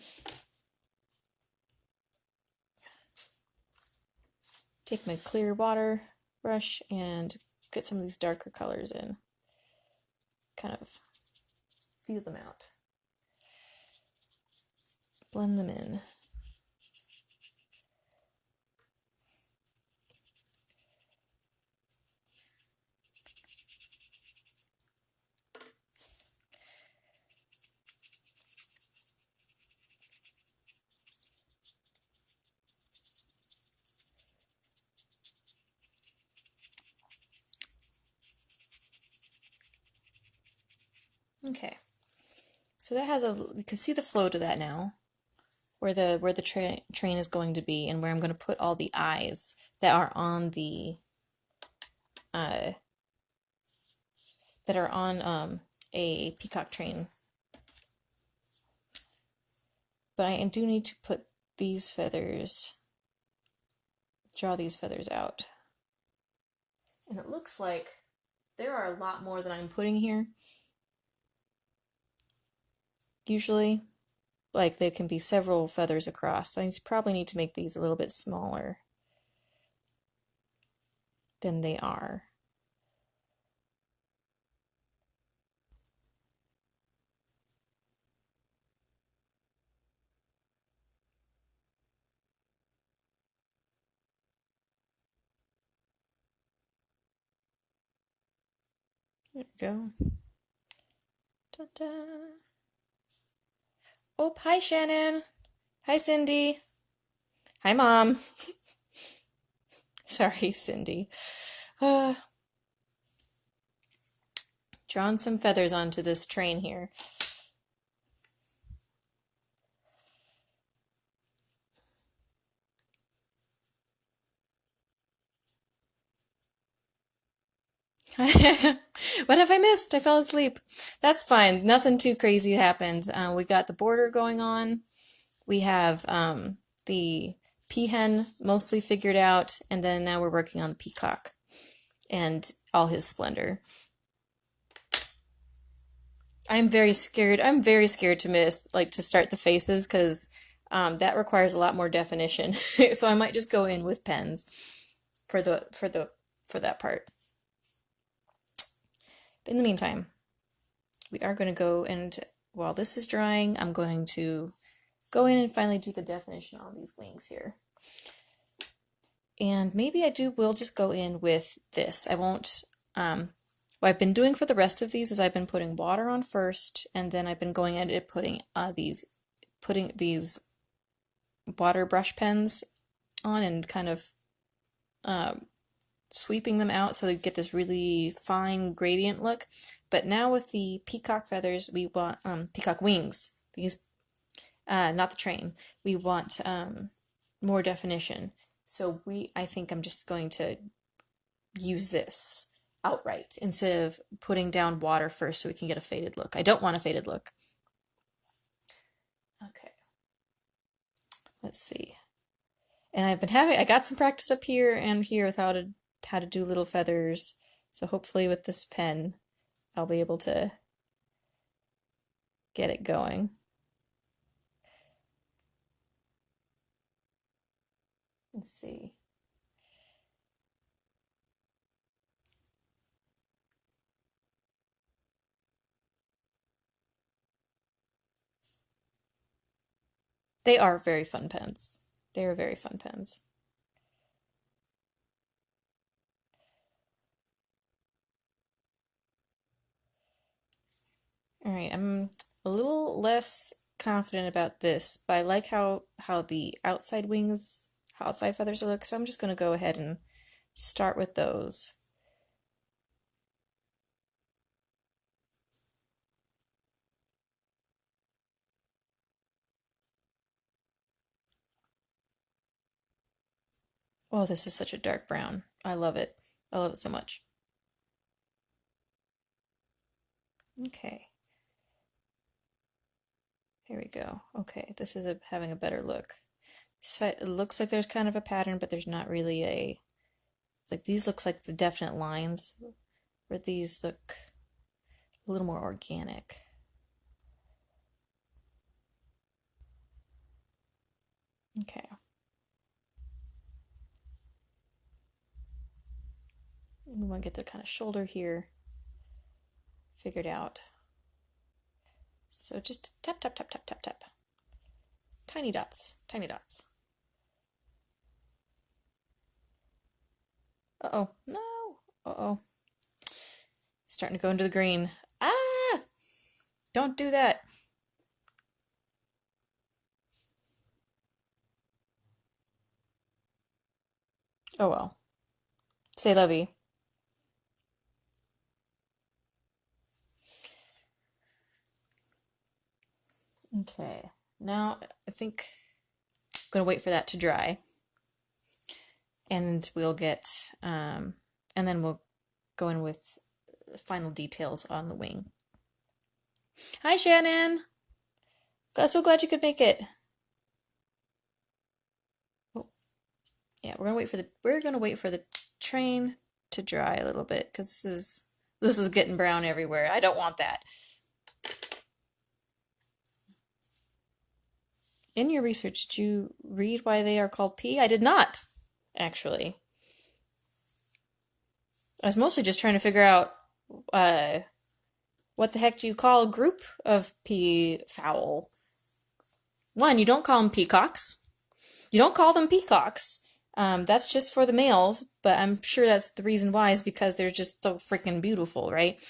take my clear water brush and get some of these darker colors in, kind of feel them out, blend them in. Okay, so that has you can see the flow to that now, where the train is going to be, and where I'm going to put all the eyes that are on the that are on a peacock train. But I do need to put these feathers, draw these feathers out, and it looks like there are a lot more than I'm putting here. Usually, like there can be several feathers across, so I probably need to make these a little bit smaller than they are. There we go. Ta-da. Oh, hi Shannon. Hi Cindy. Hi Mom. Sorry, Cindy. Drawn some feathers onto this train here. What have I missed? I fell asleep. That's fine. Nothing too crazy happened. We got the border going on. We have the peahen mostly figured out, and then now we're working on the peacock and all his splendor. I'm very scared. I'm very scared to start the faces because that requires a lot more definition. So I might just go in with pens for that part. But in the meantime, we are going to go and while this is drying, I'm going to go in and finally do the definition on these wings here. And maybe will just go in with this. I won't, what I've been doing for the rest of these is I've been putting water on first, and then I've been going in and putting these water brush pens on and kind of sweeping them out so they get this really fine gradient look. But now with the peacock feathers, we want peacock wings. These, not the train. We want more definition. So I think I'm just going to use this outright instead of putting down water first so we can get a faded look. I don't want a faded look. Okay. Let's see. And I got some practice up here and here with how to do little feathers. So hopefully with this pen, I'll be able to get it going. Let's see. They are very fun pens. They are very fun pens. All right, I'm a little less confident about this, but I like how the outside wings, how outside feathers look, so I'm just going to go ahead and start with those. Oh, this is such a dark brown. I love it. I love it so much. Okay. Here we go. Okay, this is having a better look. So it looks like there's kind of a pattern, but there's not really a, like these looks like the definite lines, where these look a little more organic. Okay. We want to get the kind of shoulder here figured out. So just tap, tap, tap, tap, tap, tap. Tiny dots, tiny dots. Uh-oh, no. Uh-oh. It's starting to go into the green. Ah! Don't do that. Oh well. Say lovey. Okay. Now I think I'm gonna wait for that to dry. And we'll get and then we'll go in with final details on the wing. Hi Shannon! So glad you could make it. Oh, yeah, we're gonna wait for the train to dry a little bit because this is getting brown everywhere. I don't want that. In your research, did you read why they are called pea? I did not, actually. I was mostly just trying to figure out what the heck do you call a group of peafowl? One, you don't call them peacocks. You don't call them peacocks. That's just for the males, but I'm sure that's the reason why is because they're just so freaking beautiful, right?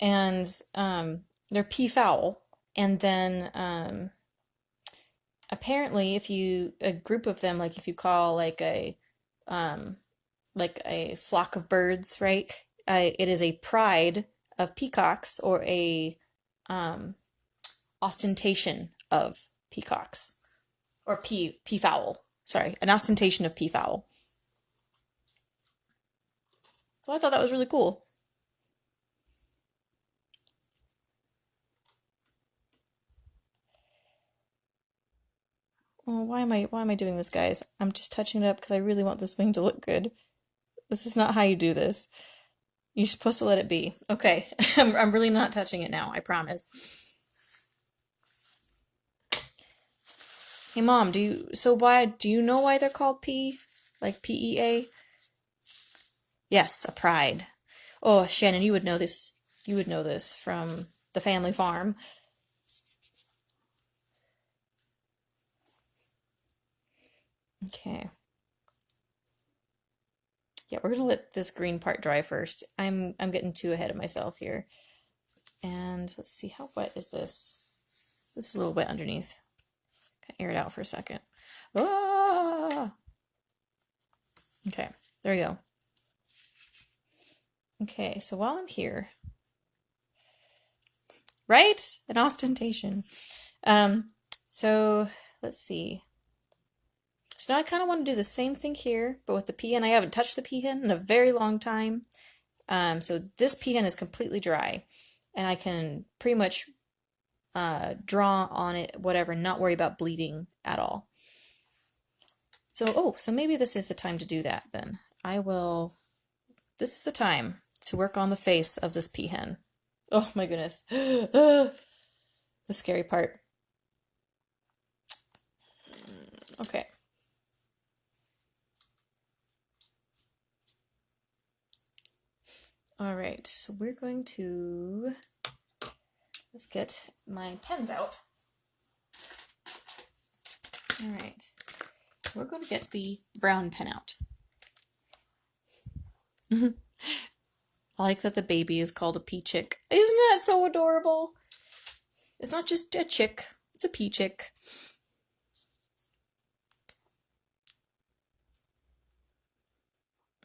And they're peafowl. And then apparently, if you a group of them, like if you call like a flock of birds, right? It is a pride of peacocks or a ostentation of peacocks or peafowl. Sorry, an ostentation of peafowl. So I thought that was really cool. Oh, why am I doing this, guys? I'm just touching it up because I really want this wing to look good. This is not how you do this. You're supposed to let it be. Okay, I'm really not touching it now, I promise. Hey mom, do you know why they're called P? Like PEA? Yes, a pride. Oh, Shannon, you would know this. You would know this from the family farm. Okay. Yeah, we're gonna let this green part dry first. I'm getting too ahead of myself here. And let's see, how wet is this? This is a little wet underneath. Gotta air it out for a second. Ah! Okay, there we go. Okay, so while I'm here, right? An ostentation. So let's see. So now I kind of want to do the same thing here, but with the peahen. I haven't touched the peahen in a very long time. So this peahen is completely dry, and I can pretty much draw on it, whatever, not worry about bleeding at all. So maybe this is the time to do that then. This is the time to work on the face of this peahen. Oh my goodness. The scary part. Okay. All right, so we're going to, let's get my pens out. All right, we're going to get the brown pen out. I like that the baby is called a pea chick. Isn't that so adorable? It's not just a chick, it's a pea chick.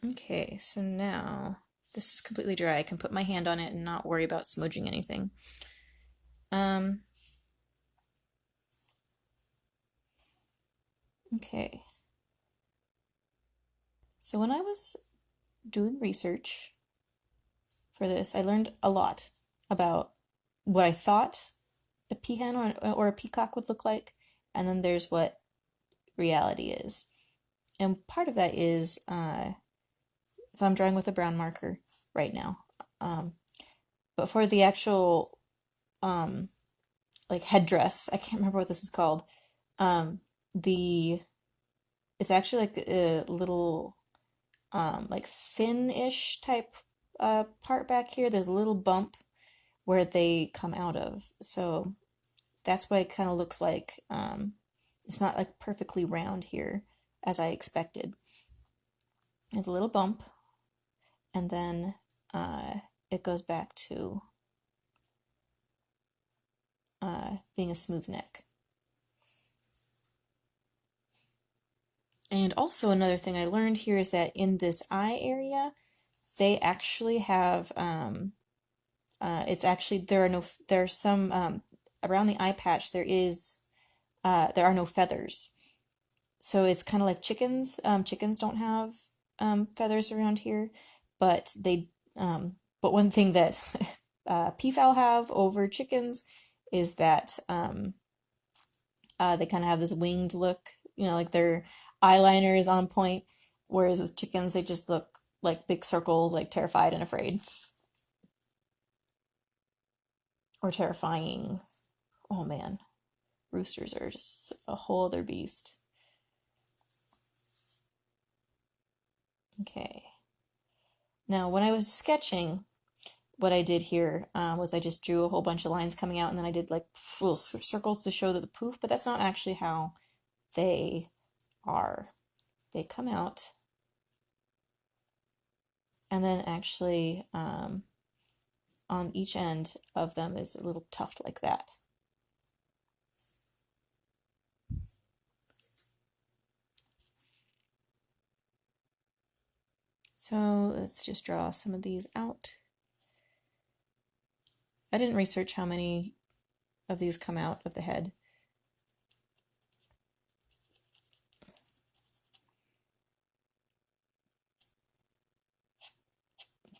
Okay, so now this is completely dry. I can put my hand on it and not worry about smudging anything. Okay. So when I was doing research for this, I learned a lot about what I thought a peahen or a peacock would look like, and then there's what reality is. And part of that is, so I'm drawing with a brown marker right now. But for the actual, like headdress, I can't remember what this is called. It's actually like a little, like fin-ish type part back here. There's a little bump where they come out of. So that's why it kind of looks like it's not like perfectly round here as I expected. There's a little bump, and then it goes back to being a smooth neck. And also another thing I learned here is that in this eye area, they actually have it's actually there are some around the eye patch there are no feathers. So it's kind of like chickens. Chickens don't have feathers around here, but but one thing that peafowl have over chickens is that they kind of have this winged look. Like their eyeliner is on point, whereas with chickens they just look like big circles, like terrified and afraid. Or terrifying. Oh man, roosters are just a whole other beast. Okay. Now, when I was sketching, what I did here was I just drew a whole bunch of lines coming out, and then I did like little circles to show the poof, but that's not actually how they are. They come out, and then actually on each end of them is a little tuft like that. So let's just draw some of these out. I didn't research how many of these come out of the head.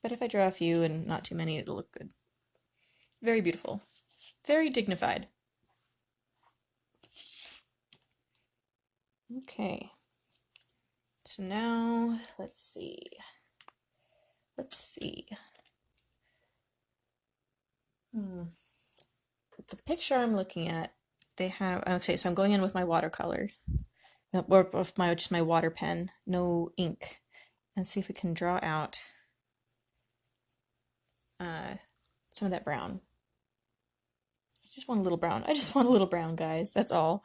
But if I draw a few and not too many, it'll look good. Very beautiful. Very dignified. Okay. So now, let's see. The picture I'm looking at, they have, okay, so I'm going in with my watercolor, or with just my water pen, no ink, and see if we can draw out some of that brown. I just want a little brown. I just want a little brown, guys. That's all.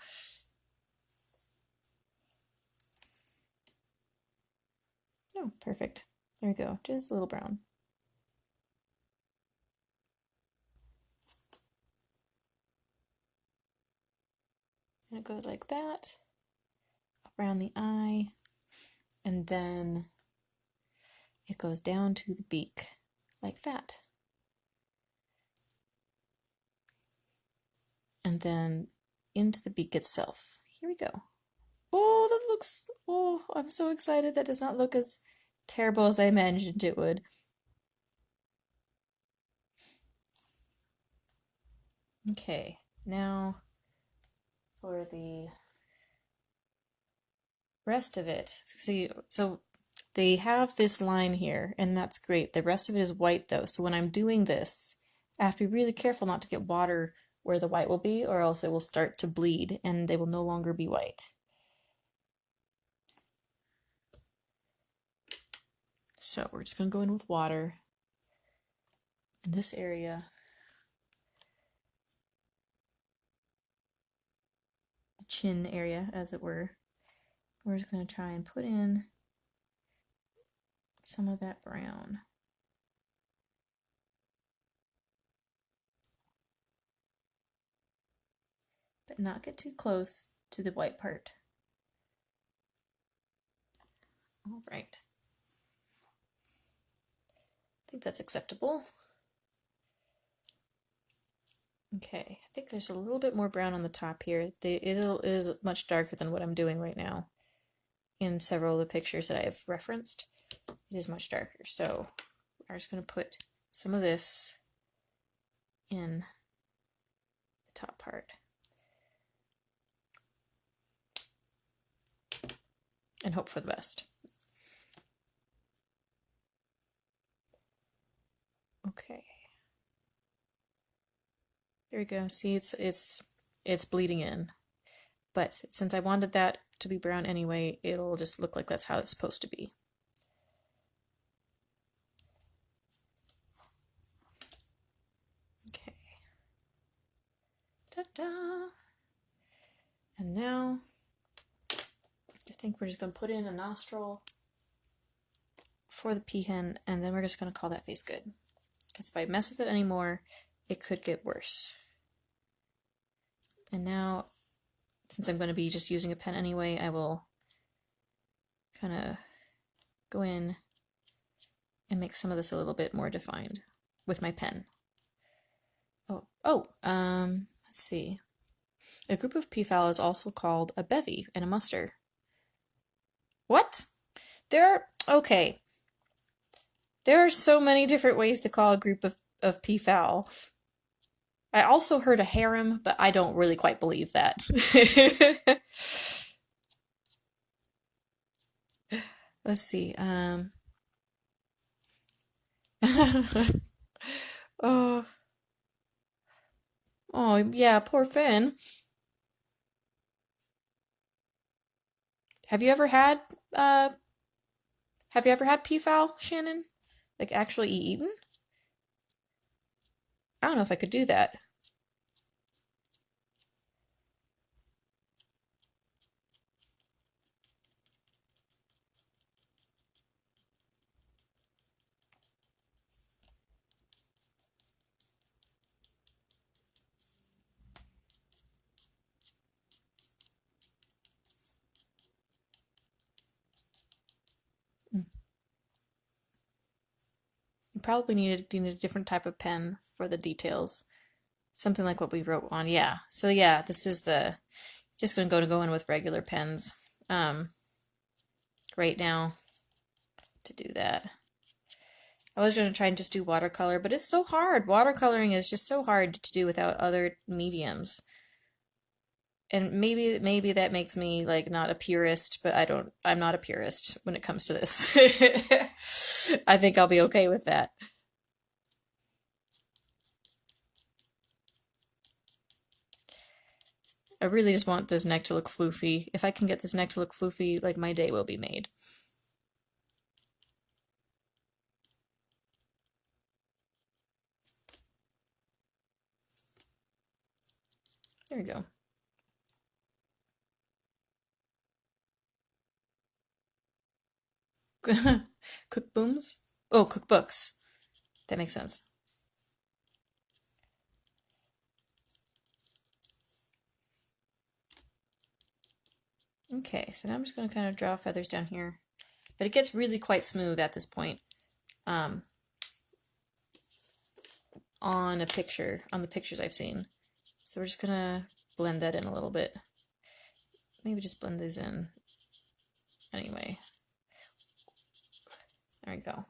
Oh, perfect. There we go. Just a little brown. And it goes like that, around the eye, and then it goes down to the beak, like that. And then into the beak itself. Here we go. Oh, that looks, oh, I'm so excited. That does not look as terrible as I imagined it would. Okay, now for the rest of it, see, so they have this line here, and that's great. The rest of it is white though, so when I'm doing this, I have to be really careful not to get water where the white will be, or else it will start to bleed and they will no longer be white. So we're just going to go in with water in this area. The chin area, as it were. We're just going to try and put in some of that brown. But not get too close to the white part. All right. I think that's acceptable. Okay, I think there's a little bit more brown on the top here. It is much darker than what I'm doing right now. In several of the pictures that I've referenced, it is much darker. So I'm just going to put some of this in the top part. And hope for the best. Okay. There we go. See, it's bleeding in. But since I wanted that to be brown anyway, it'll just look like that's how it's supposed to be. Okay. Ta-da! And now, I think we're just going to put in a nostril for the peahen, and then we're just going to call that face good. Because if I mess with it anymore, it could get worse. And now, since I'm going to be just using a pen anyway, I will kind of go in and make some of this a little bit more defined with my pen. Let's see. A group of peafowl is also called a bevy and a muster. What? Okay. There are so many different ways to call a group of peafowl. I also heard a harem, but I don't really quite believe that. Let's see. Oh. Oh, yeah, poor Finn. Have you ever had peafowl, Shannon? Like actually eaten? I don't know if I could do that. You probably need a different type of pen for the details. Something like what we wrote on. Yeah. So yeah, this is just gonna go in with regular pens right now to do that. I was gonna try and just do watercolor, but it's so hard. Watercoloring is just so hard to do without other mediums. And maybe that makes me like not a purist, but I'm not a purist when it comes to this. I think I'll be okay with that. I really just want this neck to look floofy. If I can get this neck to look floofy, like my day will be made. There we go. Cookbooms? Oh, cookbooks. That makes sense. Okay, so now I'm just going to kind of draw feathers down here. But it gets really quite smooth at this point. On the pictures I've seen. So we're just going to blend that in a little bit. Maybe just blend these in. Anyway. There we go.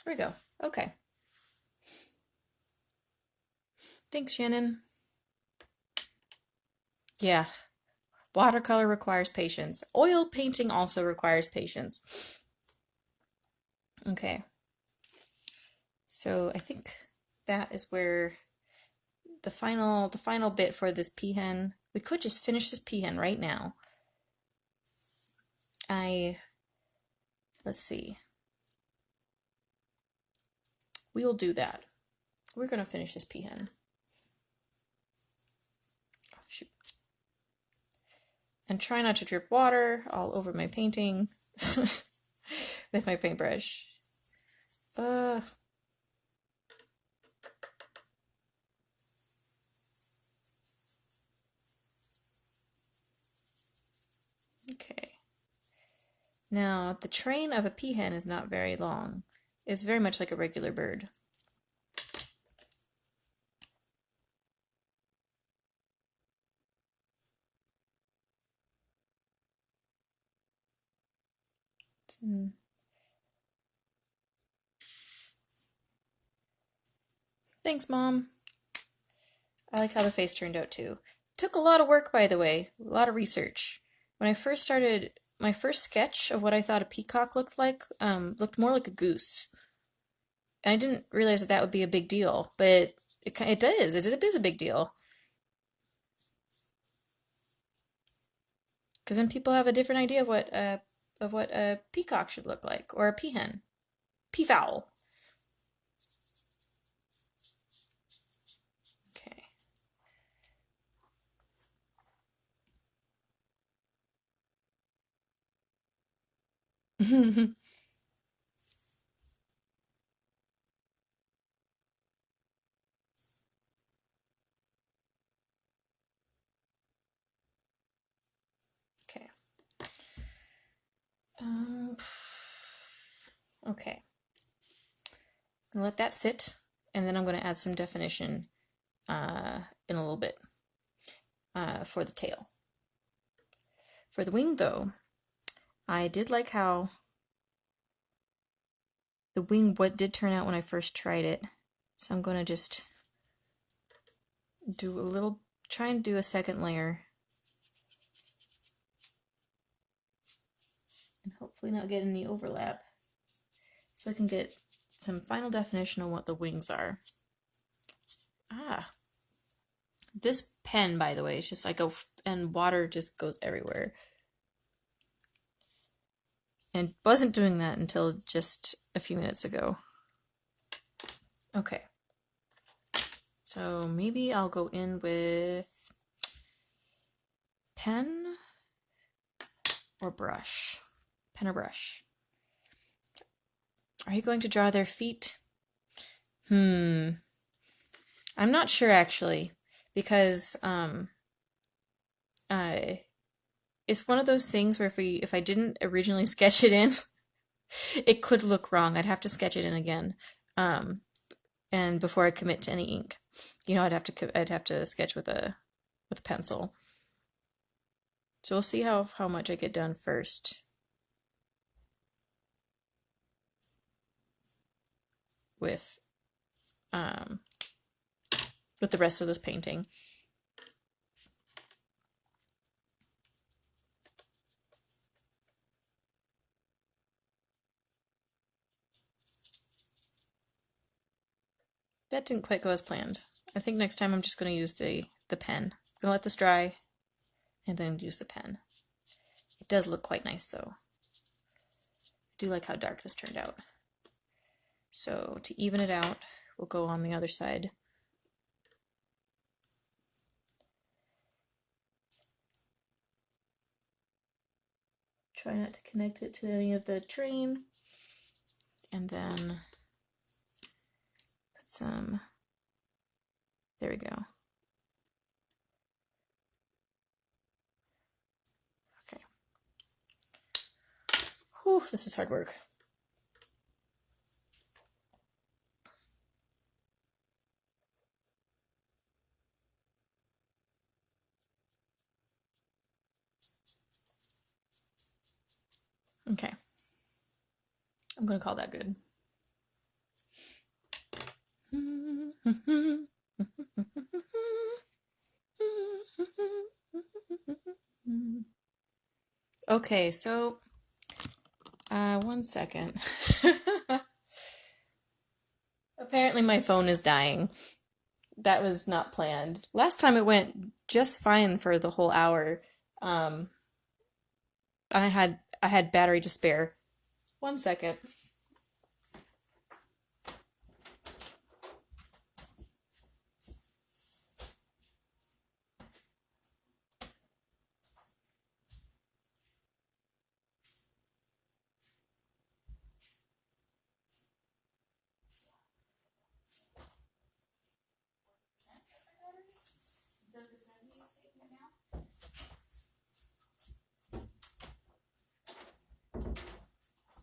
There we go. Okay. Thanks, Shannon. Yeah, watercolor requires patience. Oil painting also requires patience. Okay. So I think that is where the final bit for this peahen. We could just finish this peahen right now. Let's see. We will do that. We're gonna finish this peahen. Oh, shoot. And try not to drip water all over my painting with my paintbrush. Okay. Now, the train of a peahen is not very long. It's very much like a regular bird. Thanks, Mom. I like how the face turned out too. Took a lot of work, by the way, a lot of research. When I first started, my first sketch of what I thought a peacock looked like looked more like a goose. And I didn't realize that that would be a big deal, but it is. It is a big deal. Because then people have a different idea of what a peacock should look like, or a peahen, peafowl. Okay. Okay. Okay. I'm gonna let that sit, and then I'm gonna add some definition in a little bit for the tail. For the wing, though, I did like how the wing did turn out when I first tried it. So I'm going to just try and do a second layer. And hopefully not get any overlap. So I can get some final definition on what the wings are. This pen, by the way, is just like and water just goes everywhere. And wasn't doing that until just a few minutes ago. Okay. So maybe I'll go in with pen or brush. Pen or brush. Are you going to draw their feet? I'm not sure actually, because it's one of those things where if I didn't originally sketch it in, it could look wrong. I'd have to sketch it in again, and before I commit to any ink, I'd have to sketch with a pencil. So we'll see how much I get done first. With the rest of this painting. That didn't quite go as planned. I think next time I'm just going to use the pen. I'm going to let this dry and then use the pen. It does look quite nice though. I do like how dark this turned out. So to even it out, we'll go on the other side. Try not to connect it to any of the train. And then put some, there we go. Okay. Whew, this is hard work. Okay. I'm going to call that good. Okay, so, one second. Apparently my phone is dying. That was not planned. Last time it went just fine for the whole hour. Um, I had battery to spare. One second.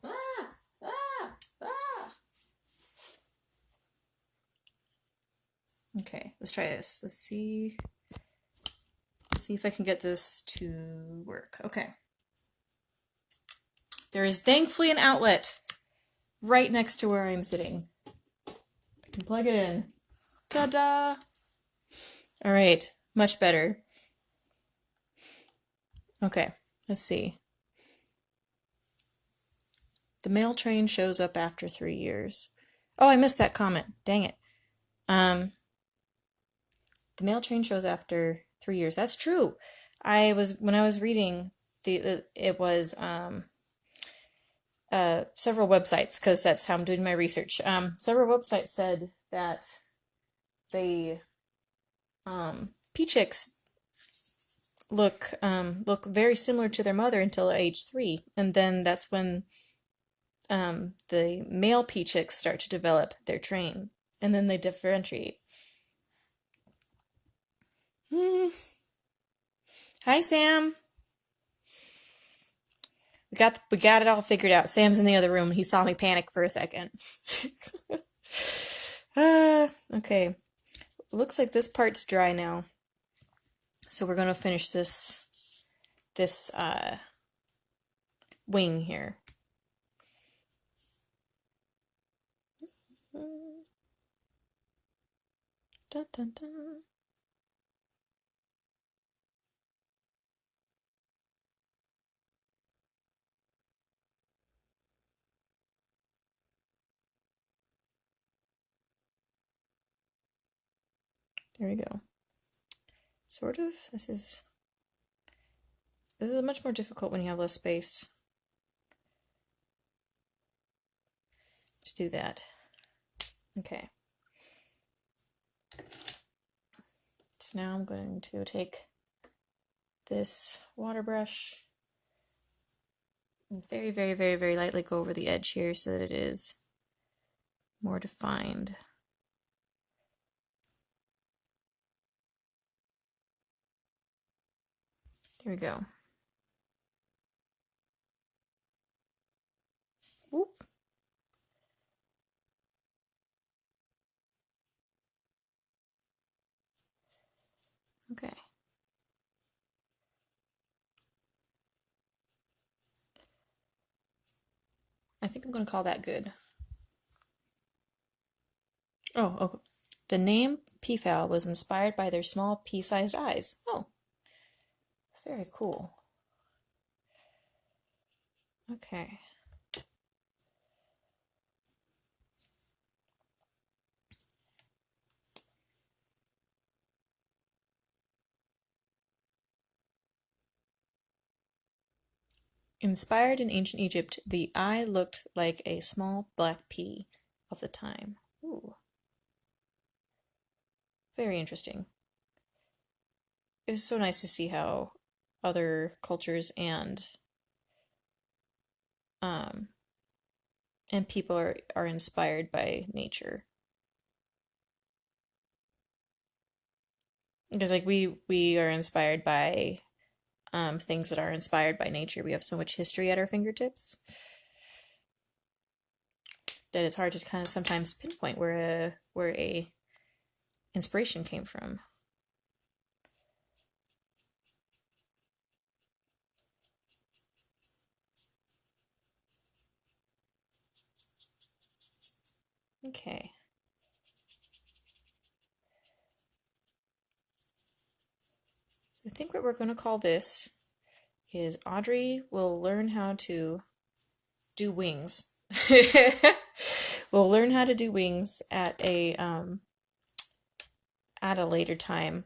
Ah! Ah! Ah! Okay, let's try this. Let's see if I can get this to work. Okay. There is thankfully an outlet right next to where I'm sitting. I can plug it in. Ta-da! All right, much better. Okay, let's see. The mail train shows up after 3 years. Oh, I missed that comment. Dang it. The mail train shows after 3 years. That's true. When I was reading it was several websites, because that's how I'm doing my research. Several websites said that the pea chicks look very similar to their mother until age 3, and then that's when the male pea chicks start to develop their train, and then they differentiate. Hi, Sam. We got it all figured out. Sam's in the other room. He saw me panic for a second. Okay. Looks like this part's dry now. So we're gonna finish this wing here. Dun, dun, dun. There we go. Sort of. This is much more difficult when you have less space to do that. Okay. So now I'm going to take this water brush and very, very, very, very lightly go over the edge here so that it is more defined. There we go. Whoop. Okay. I think I'm going to call that good. Oh, the name Peafowl was inspired by their small pea-sized eyes. Oh, very cool. Okay. Inspired in ancient Egypt, the eye looked like a small black pea of the time. Ooh. Very interesting. It's so nice to see how other cultures and people are inspired by nature. Because like we are inspired by things that are inspired by nature. We have so much history at our fingertips that it's hard to kind of sometimes pinpoint where a inspiration came from. Okay. I think what we're going to call this is Audrey will learn how to do wings. We'll learn how to do wings at a later time.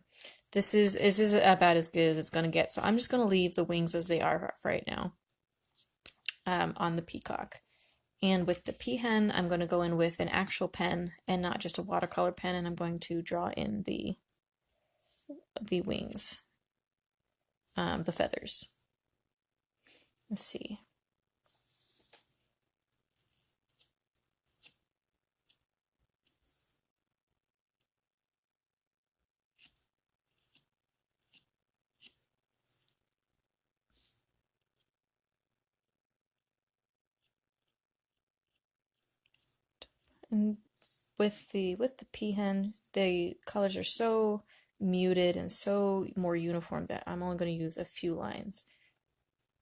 This is about as good as it's going to get, so I'm just going to leave the wings as they are for right now on the peacock. And with the peahen, I'm going to go in with an actual pen and not just a watercolor pen, and I'm going to draw in the wings, the feathers. Let's see. And with the peahen, the colors are so muted and so more uniform that I'm only going to use a few lines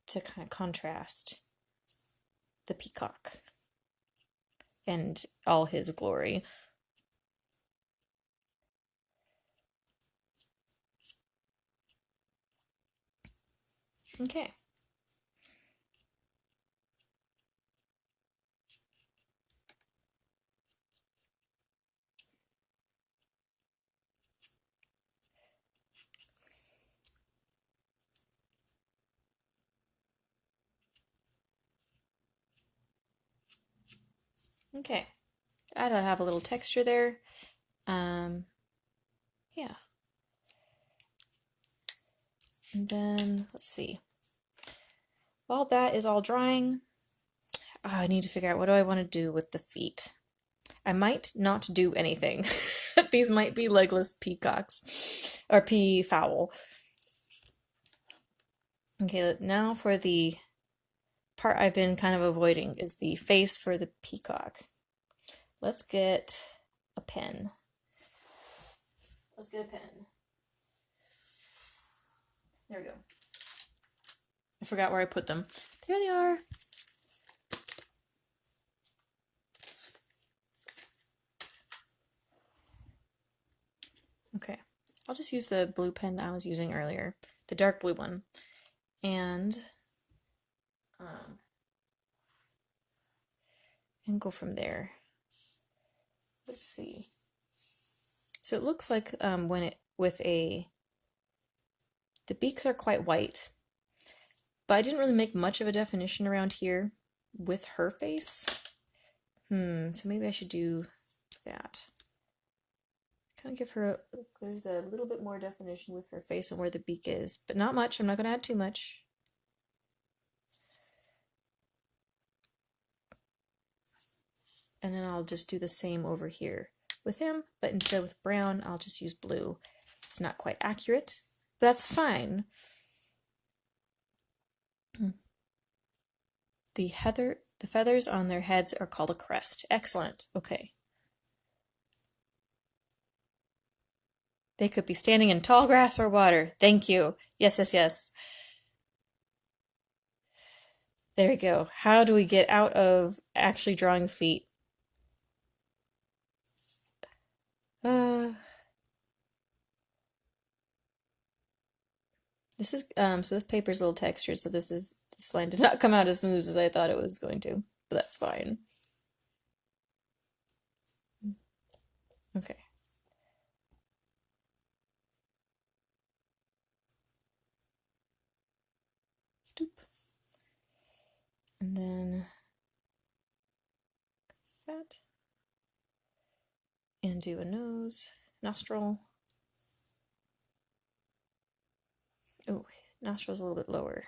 to kind of contrast the peacock and all his glory. Okay. Okay. I'd have a little texture there. Yeah. And then, let's see. While that is all drying, I need to figure out what do I want to do with the feet. I might not do anything. These might be legless peacocks or peafowl. Okay, now for the part I've been kind of avoiding is the face for the peacock. Let's get a pen. Let's get a pen. There we go. I forgot where I put them. There they are. Okay, I'll just use the blue pen that I was using earlier, the dark blue one, and go from there. Let's see. So it looks like the beaks are quite white, but I didn't really make much of a definition around here with her face. So maybe I should do that. Kind of give her there's a little bit more definition with her face and where the beak is, but not much. I'm not going to add too much. And then I'll just do the same over here with him, but instead with brown, I'll just use blue. It's not quite accurate. That's fine. The feathers on their heads are called a crest. Excellent. Okay. They could be standing in tall grass or water. Thank you. Yes, yes, yes. There we go. How do we get out of actually drawing feet? This is so this paper's a little textured, so this line did not come out as smooth as I thought it was going to, but that's fine. Okay. Doop. And then that. And do a nose, nostril. Oh, nostril's a little bit lower.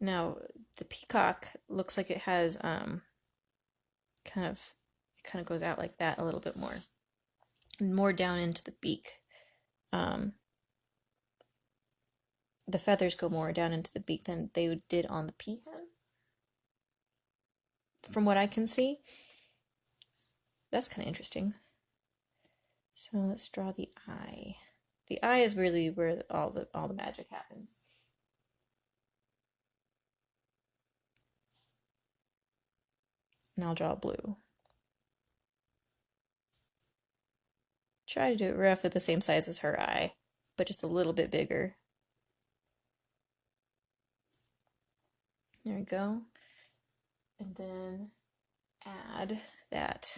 Now, the peacock looks like it has kind of goes out like that a little bit more. And more down into the beak. The feathers go more down into the beak than they did on the peahen. From what I can see. That's kind of interesting. So let's draw the eye. The eye is really where all the magic happens. And I'll draw blue. Try to do it roughly the same size as her eye. but just a little bit bigger. There we go. And then add that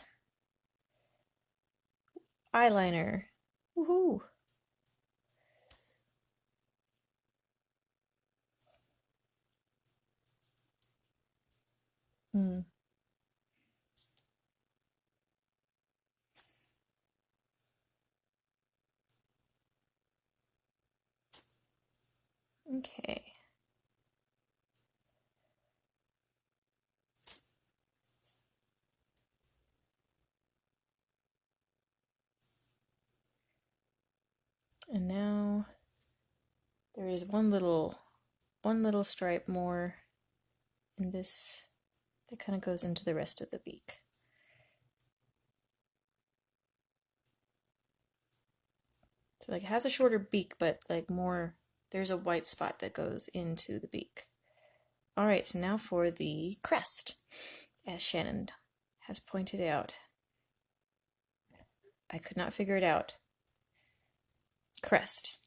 eyeliner. Woohoo! Okay. And now there is one little stripe more in this that kind of goes into the rest of the beak. So like it has a shorter beak, but like more, there's a white spot that goes into the beak. All right, so now for the crest, as Shannon has pointed out. I could not figure it out. Crest.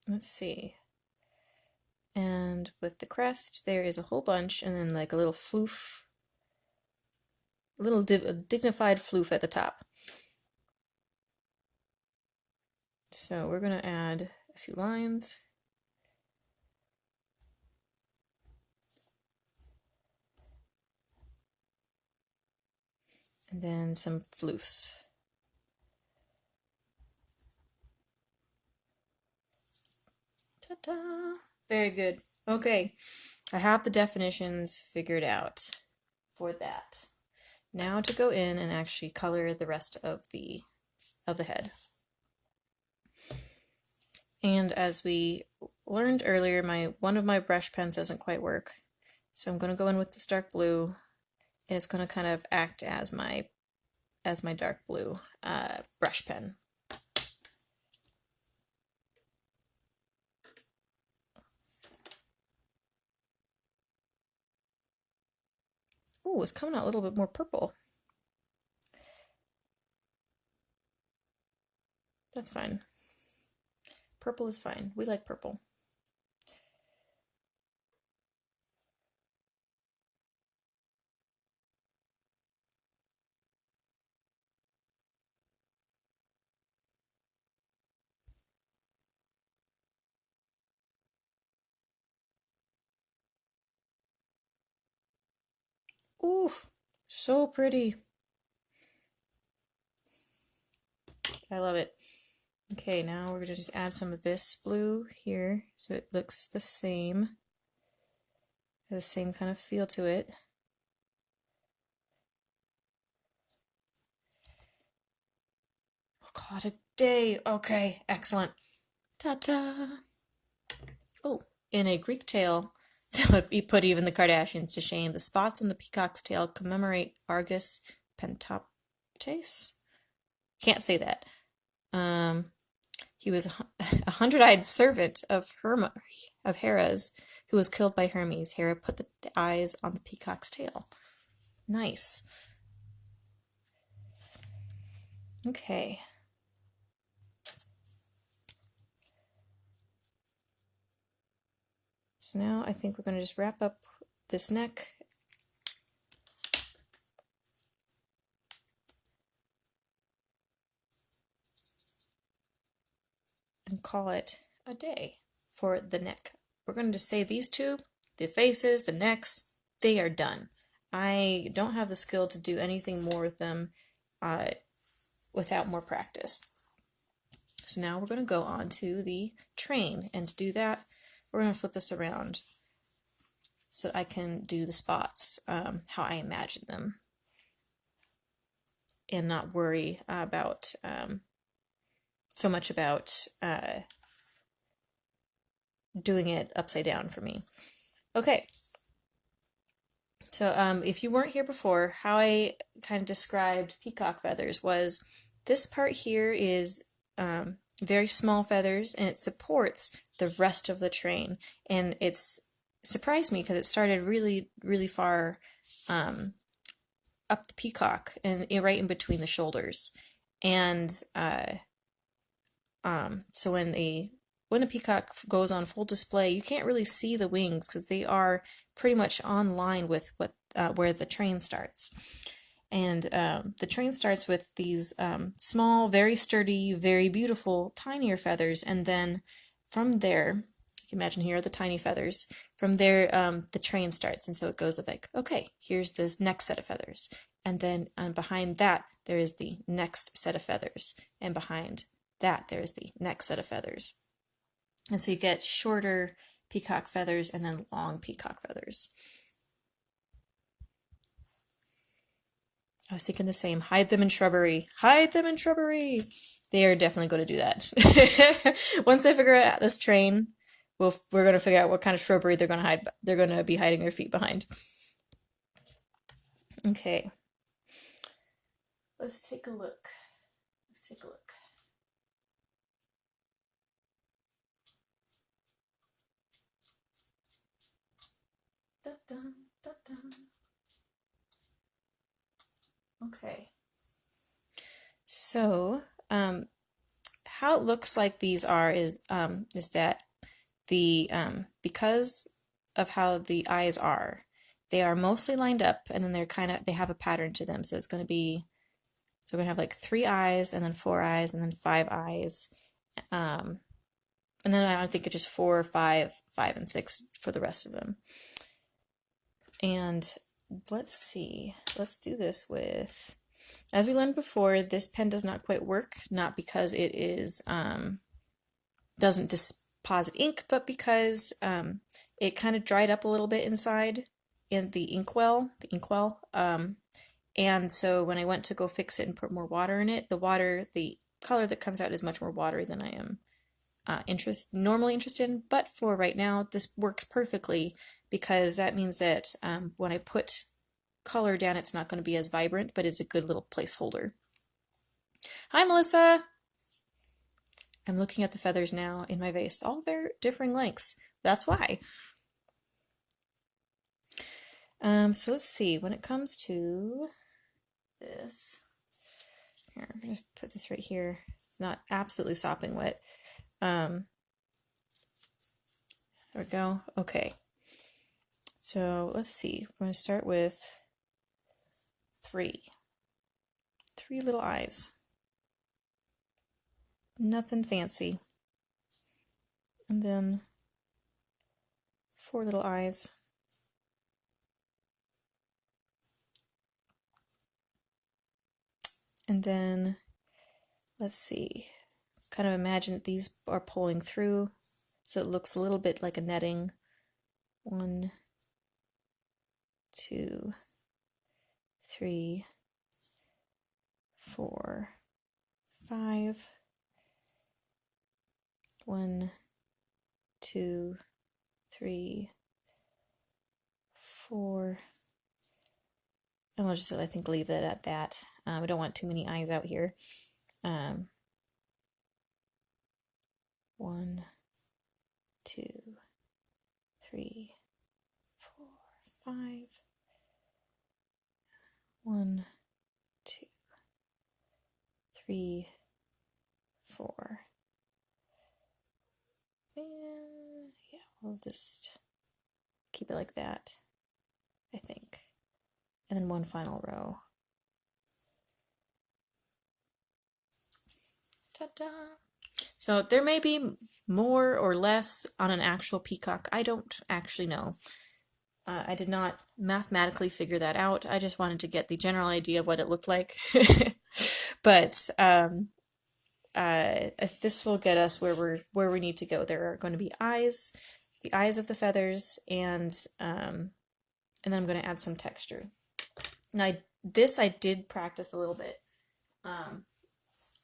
Let's see. And with the crest, there is a whole bunch, and then like a little floof, a little dignified floof at the top. So we're going to add a few lines. And then some floofs. Ta-da! Very good. Okay, I have the definitions figured out for that. Now to go in and actually color the rest of the head. And as we learned earlier, one of my brush pens doesn't quite work. So I'm going to go in with this dark blue, and it's going to kind of act as my dark blue brush pen. Ooh, it's coming out a little bit more purple. That's fine. Purple is fine. We like purple. Oof, so pretty. I love it. Okay, now we're going to just add some of this blue here so it looks the same. Has the same kind of feel to it. We'll call it a day. Okay, excellent. Ta-da! Oh, in a Greek tale that would be put even the Kardashians to shame, the spots on the peacock's tail commemorate Argus Pentoptes? Can't say that. He was a hundred-eyed servant of Hera's, who was killed by Hermes. Hera put the eyes on the peacock's tail. Nice. Okay. So now I think we're going to just wrap up this neck. And call it a day for the neck. We're going to just say these two, the faces, the necks, they are done. I don't have the skill to do anything more with them without more practice. So now we're going to go on to the train, and to do that, we're going to flip this around so I can do the spots how I imagine them and not worry about so much about doing it upside down for me. Okay, so if you weren't here before, how I kind of described peacock feathers was this part here is very small feathers, and it supports the rest of the train, and it's surprised me because it started really, really far up the peacock and right in between the shoulders. And so when a peacock goes on full display, you can't really see the wings because they are pretty much on line with where the train starts. And the train starts with these small, very sturdy, very beautiful, tinier feathers, and then from there, you can imagine here are the tiny feathers. From there, the train starts, and so it goes with like, okay, here's this next set of feathers, and then behind that there is the next set of feathers, and behind that there is the next set of feathers, and so you get shorter peacock feathers and then long peacock feathers. I was thinking the same. Hide them in shrubbery. Hide them in shrubbery. They are definitely going to do that. Once they figure out this train, we're going to figure out what kind of shrubbery they're going to hide. They're going to be hiding their feet behind. Okay. Let's take a look. Let's take a look. Da-dum, da-dum. Okay. So, how it looks like these are is that the because of how the eyes are, they are mostly lined up, and then they have a pattern to them. So we're gonna have like 3 eyes, and then 4 eyes, and then 5 eyes, and then I think it's just 4, 5, 5, and 6 for the rest of them. And let's see. Let's do this with, as we learned before, this pen does not quite work, not because it is doesn't deposit ink, but because it kind of dried up a little bit inside in the inkwell, and so when I went to go fix it and put more water in it, the color that comes out is much more watery than I am normally interested in. But for right now, this works perfectly, because that means that when I put color down, it's not going to be as vibrant, but it's a good little placeholder. Hi, Melissa! I'm looking at the feathers now in my vase. All very differing lengths. That's why. So let's see. When it comes to this, here, I'm going to put this right here. It's not absolutely sopping wet. There we go. Okay. So let's see. We're going to start with 3 little eyes. Nothing fancy. And then 4 little eyes. And then, let's see, kind of imagine that these are pulling through, so it looks a little bit like a netting. 1, 2, 3, 4, 5. 1, 2, 3, 4. And we'll just, I think, leave it at that. We don't want too many eyes out here. 1, 2, 3, 4, 5. 1, 2, 3, 4. And yeah, we'll just keep it like that, I think. And then 1 final row. Ta-da! So there may be more or less on an actual peacock. I don't actually know. I did not mathematically figure that out. I just wanted to get the general idea of what it looked like. But this will get us where we need to go. There are going to be eyes, the eyes of the feathers, and then I'm going to add some texture. Now I did practice a little bit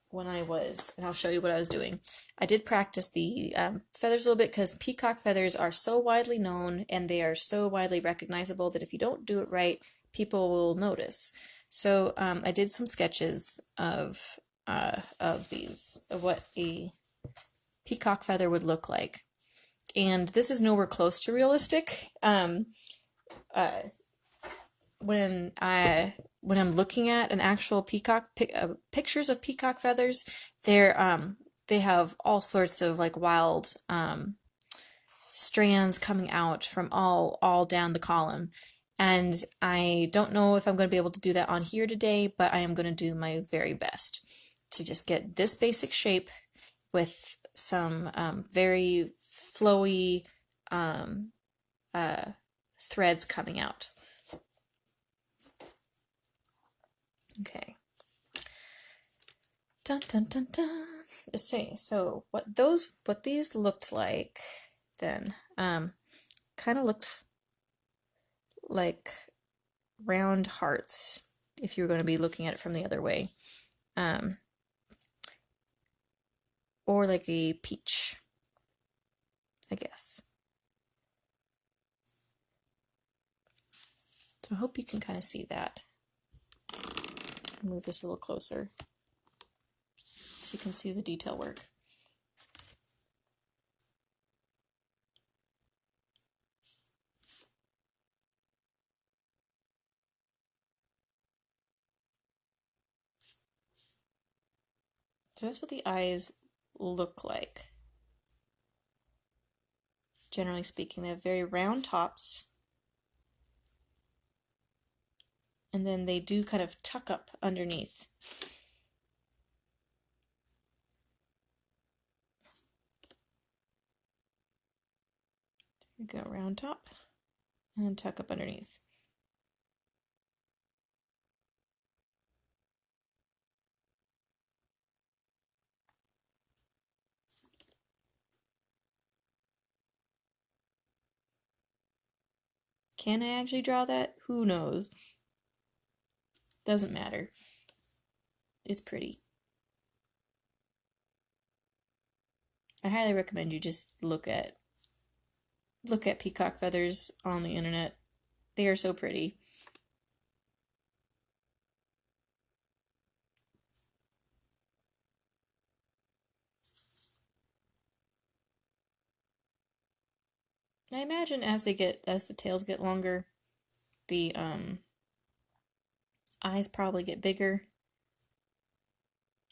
when I was, and I'll show you what I was doing. I did practice the feathers a little bit, because peacock feathers are so widely known and they are so widely recognizable that if you don't do it right, people will notice. So I did some sketches of what a peacock feather would look like, and this is nowhere close to realistic. When when I'm looking at an actual pictures of peacock feathers, they have all sorts of like wild strands coming out from all down the column. And I don't know if I'm going to be able to do that on here today, but I am going to do my very best to just get this basic shape with some very flowy threads coming out. Okay. Dun dun dun dun. Let's see. So what these looked like then kind of looked like round hearts if you were going to be looking at it from the other way. Or like a peach, I guess. So I hope you can kind of see that. Move this a little closer so you can see the detail work. So that's what the eyes look like. Generally speaking, they have very round tops. And then they do kind of tuck up underneath. There we go, round top, and tuck up underneath. Can I actually draw that? Who knows? Doesn't matter. It's pretty. I highly recommend you just look at peacock feathers on the internet. They are so pretty. I imagine as the tails get longer, the eyes probably get bigger.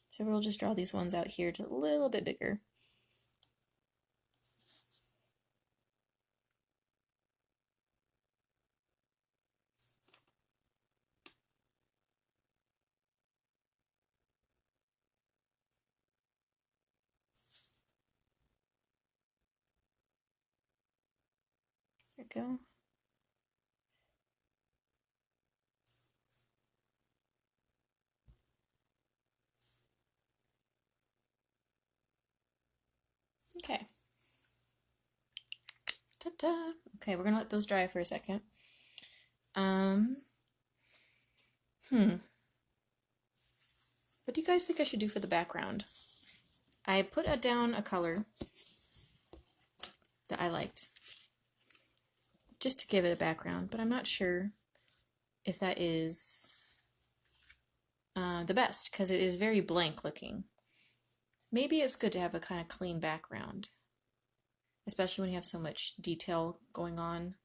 So we'll just draw these ones out here to a little bit bigger. There we go. Okay. Ta-da! Okay, we're gonna let those dry for a second. What do you guys think I should do for the background? I put down a color that I liked, just to give it a background, but I'm not sure if that is the best, because it is very blank looking. Maybe it's good to have a kind of clean background, especially when you have so much detail going on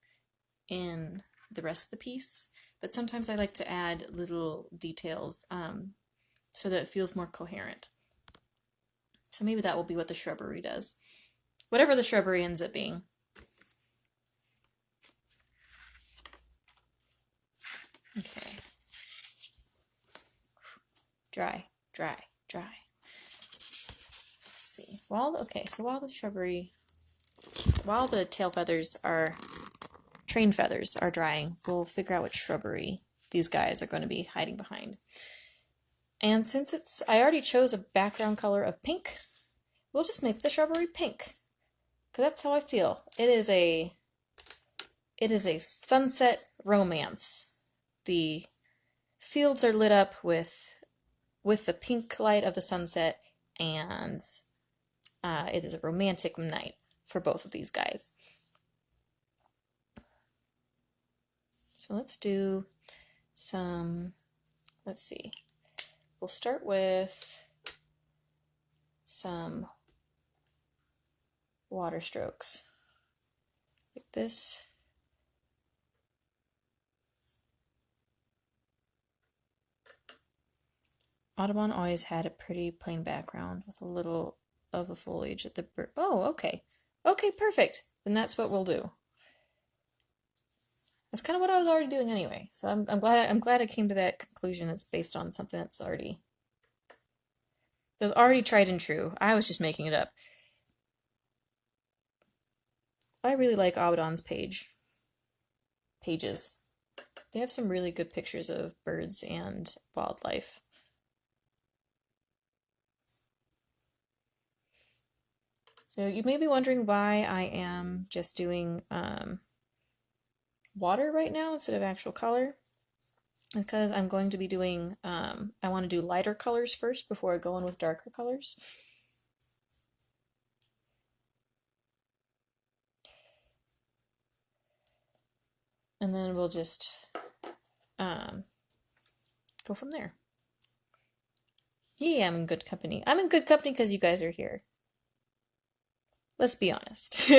in the rest of the piece. But sometimes I like to add little details so that it feels more coherent. So maybe that will be what the shrubbery does. Whatever the shrubbery ends up being. Okay. Dry, dry, dry. Let's see. While the tail feathers are, train feathers are drying, we'll figure out which shrubbery these guys are going to be hiding behind. And since I already chose a background color of pink, we'll just make the shrubbery pink. Because that's how I feel. It is a sunset romance. The fields are lit up with the pink light of the sunset, and it is a romantic night for both of these guys. So let's do some, let's see. We'll start with some water strokes, like this. Audubon always had a pretty plain background with a little of the foliage at the bird. Oh, okay. Okay, perfect. Then that's what we'll do. That's kind of what I was already doing anyway. So I'm glad I came to that conclusion. It's based on something that's already tried and true. I was just making it up. I really like Audubon's pages. They have some really good pictures of birds and wildlife. So you may be wondering why I am just doing water right now instead of actual color. Because I'm going to be doing, I want to do lighter colors first before I go in with darker colors. And then we'll just um, go from there. Yeah, I'm in good company. I'm in good company because you guys are here. Let's be honest.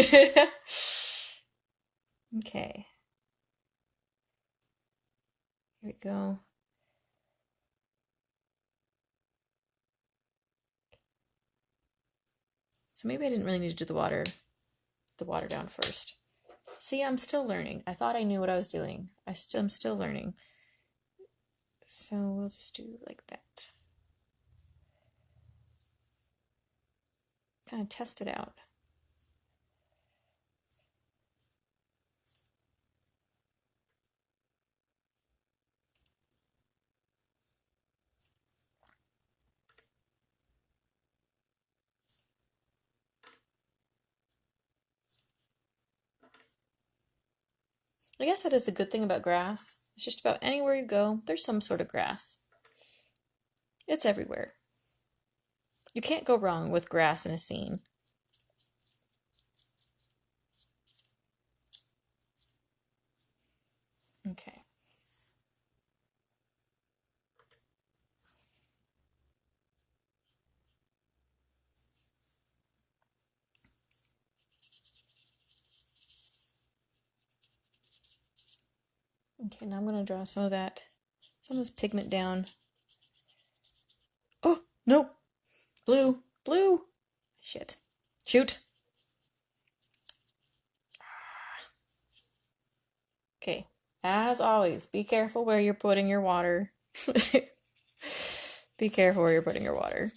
Okay, here we go. So maybe I didn't really need to do the water down first. See, I'm still learning. I thought I knew what I was doing. I'm still learning. So we'll just do like that. Kind of test it out. I guess that is the good thing about grass. It's just about anywhere you go, there's some sort of grass. It's everywhere. You can't go wrong with grass in a scene. Okay. Okay, now I'm going to draw some of this pigment down. Oh, no! Blue! Blue! Shit. Shoot! Okay, as always, be careful where you're putting your water. Be careful where you're putting your water.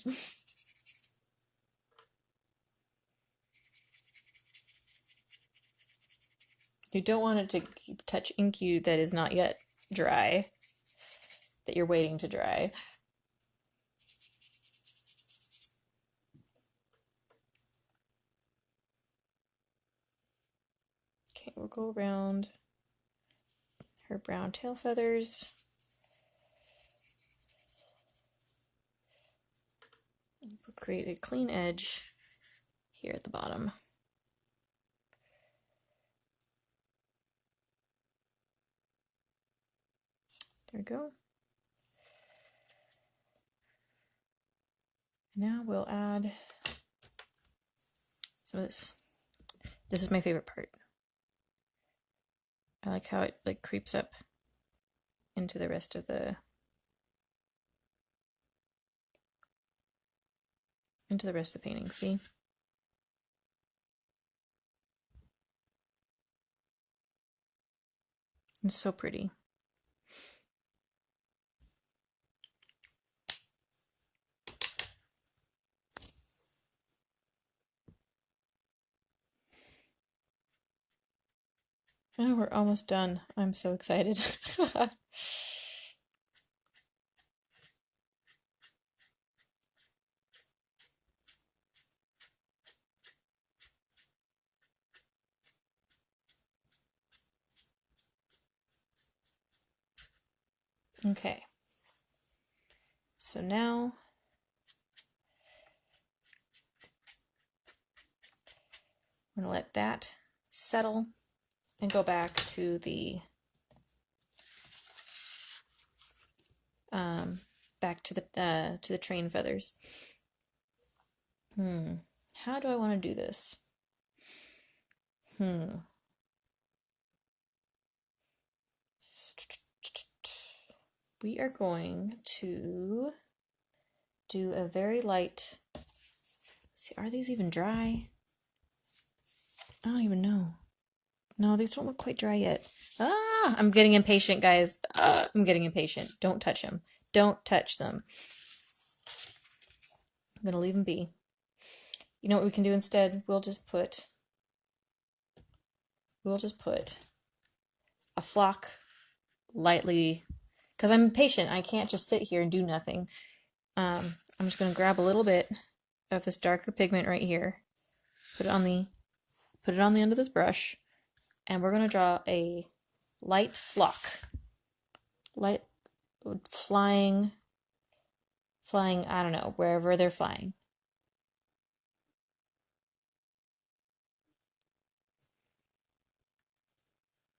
You don't want it to touch ink that is not yet dry, that you're waiting to dry. Okay, we'll go around her brown tail feathers. We'll create a clean edge here at the bottom. There we go. Now we'll add some of this. This is my favorite part. I like how it like creeps up into the rest of the painting. See? It's so pretty. Oh, we're almost done. I'm so excited. Okay. So now I'm going to let that settle and go back to the train feathers. How do I want to do this? We are going to do a very light, let's see, are these even dry? I don't even know. No, these don't look quite dry yet. Ah, I'm getting impatient, guys. I'm getting impatient. Don't touch them. Don't touch them. I'm gonna leave them be. You know what we can do instead? We'll just put a flock lightly, because I'm impatient. I can't just sit here and do nothing. I'm just gonna grab a little bit of this darker pigment right here, put it on the end of this brush, and we're gonna draw a light flock, light flying, I don't know, wherever they're flying.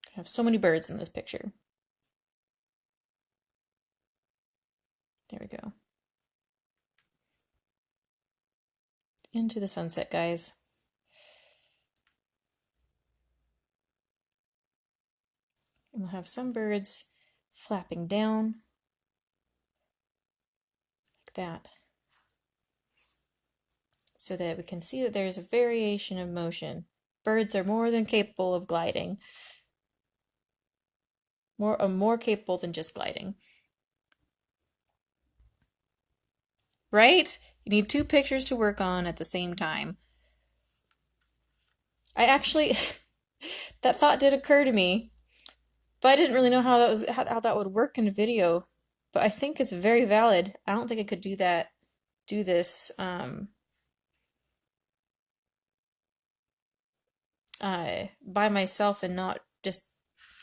I have so many birds in this picture. There we go. Into the sunset, guys. And we'll have some birds flapping down like that, so that we can see that there's a variation of motion. Birds are more than capable of gliding. More capable than just gliding. Right? You need two pictures to work on at the same time. I actually, that thought did occur to me, but I didn't really know how that would work in a video. But I think it's very valid. I don't think I could do this by myself and not just,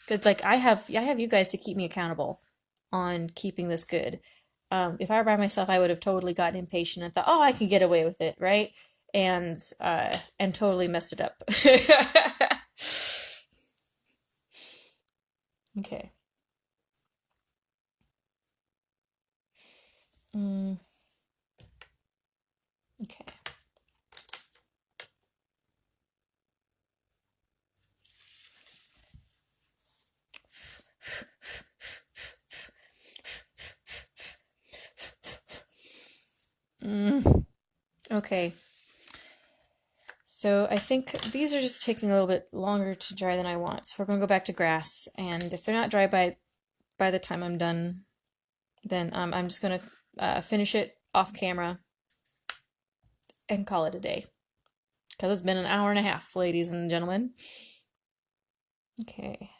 because like I have you guys to keep me accountable on keeping this good. If I were by myself, I would have totally gotten impatient and thought, oh, I can get away with it, right? And totally messed it up. Okay. Okay. Okay. So I think these are just taking a little bit longer to dry than I want. So we're going to go back to grass, and if they're not dry by the time I'm done, then I'm just going to finish it off camera and call it a day. Because it's been an hour and a half, ladies and gentlemen. Okay.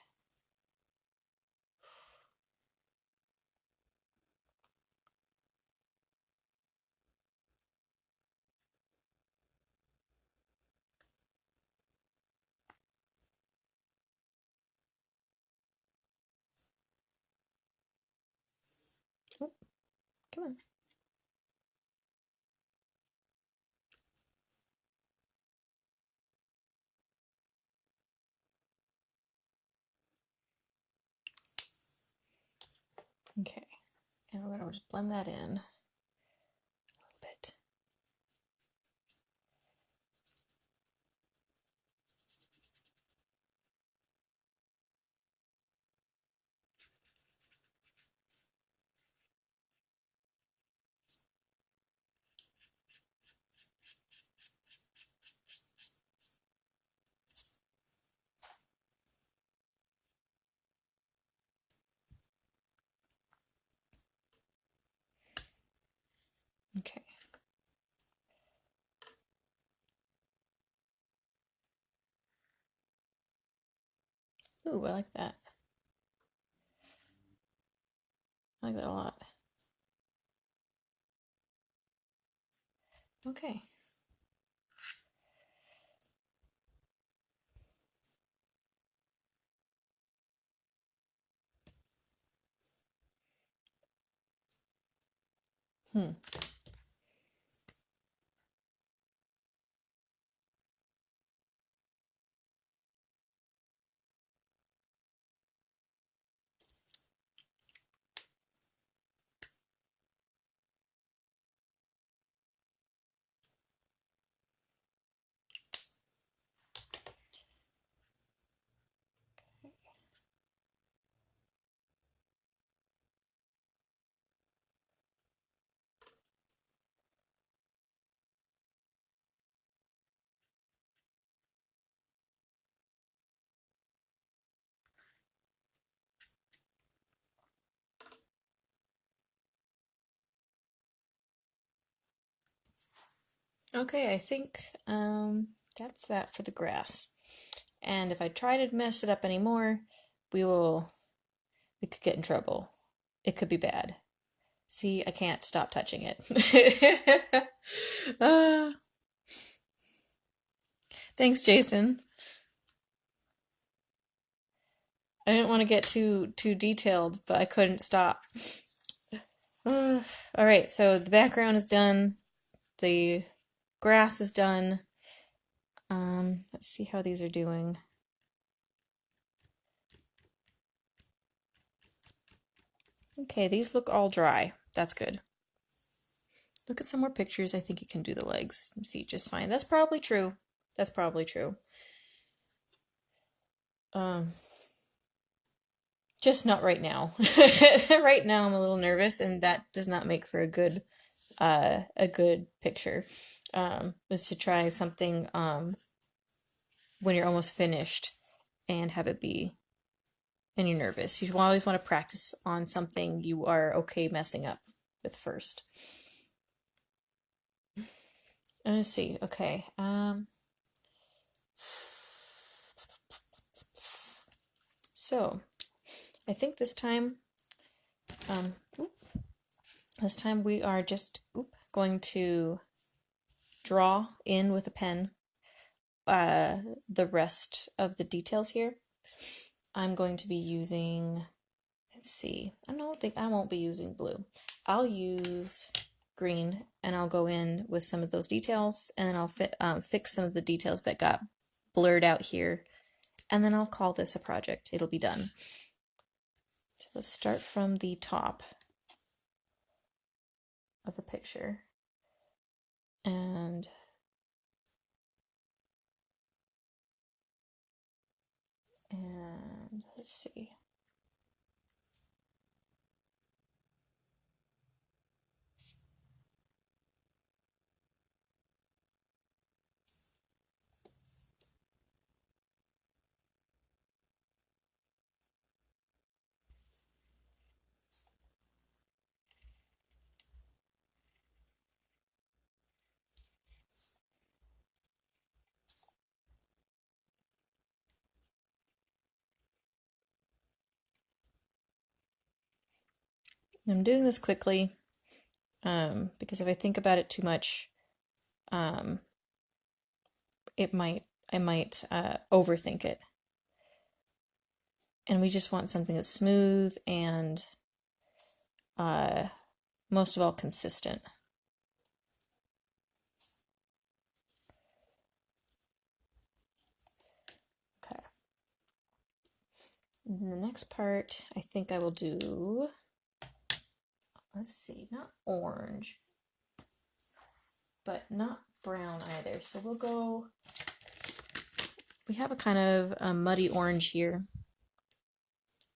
Oh, come on. Okay. And we're going to just blend that in a little bit. Okay. Ooh, I like that. I like that a lot. Okay. Okay, I think that's that for the grass. And if I try to mess it up anymore, we could get in trouble. It could be bad. See, I can't stop touching it. Ah, thanks, Jason. I didn't want to get too detailed, but I couldn't stop. All right, so the background is done. The grass is done. Let's see how these are doing. Okay, these look all dry. That's good. Look at some more pictures. I think you can do the legs and feet just fine. That's probably true. That's probably true. Um, just not right now. Right now I'm a little nervous, and that does not make for a good picture. Is to try something when you're almost finished and have it be, and you're nervous. You always want to practice on something you are okay messing up with first. Let's see. Okay. So I think this time, um, this time we are just going to draw in with a pen the rest of the details here. I'm going to be using, let's see, I won't be using blue. I'll use green, and I'll go in with some of those details, and then I'll fix some of the details that got blurred out here, and then I'll call this a project. It'll be done. So let's start from the top of the picture, and let's see. I'm doing this quickly because if I think about it too much, um, I might overthink it. And we just want something that's smooth and most of all consistent. Okay. And then the next part, I think I will do, let's see, not orange, but not brown either. So we'll go, we have a kind of a muddy orange here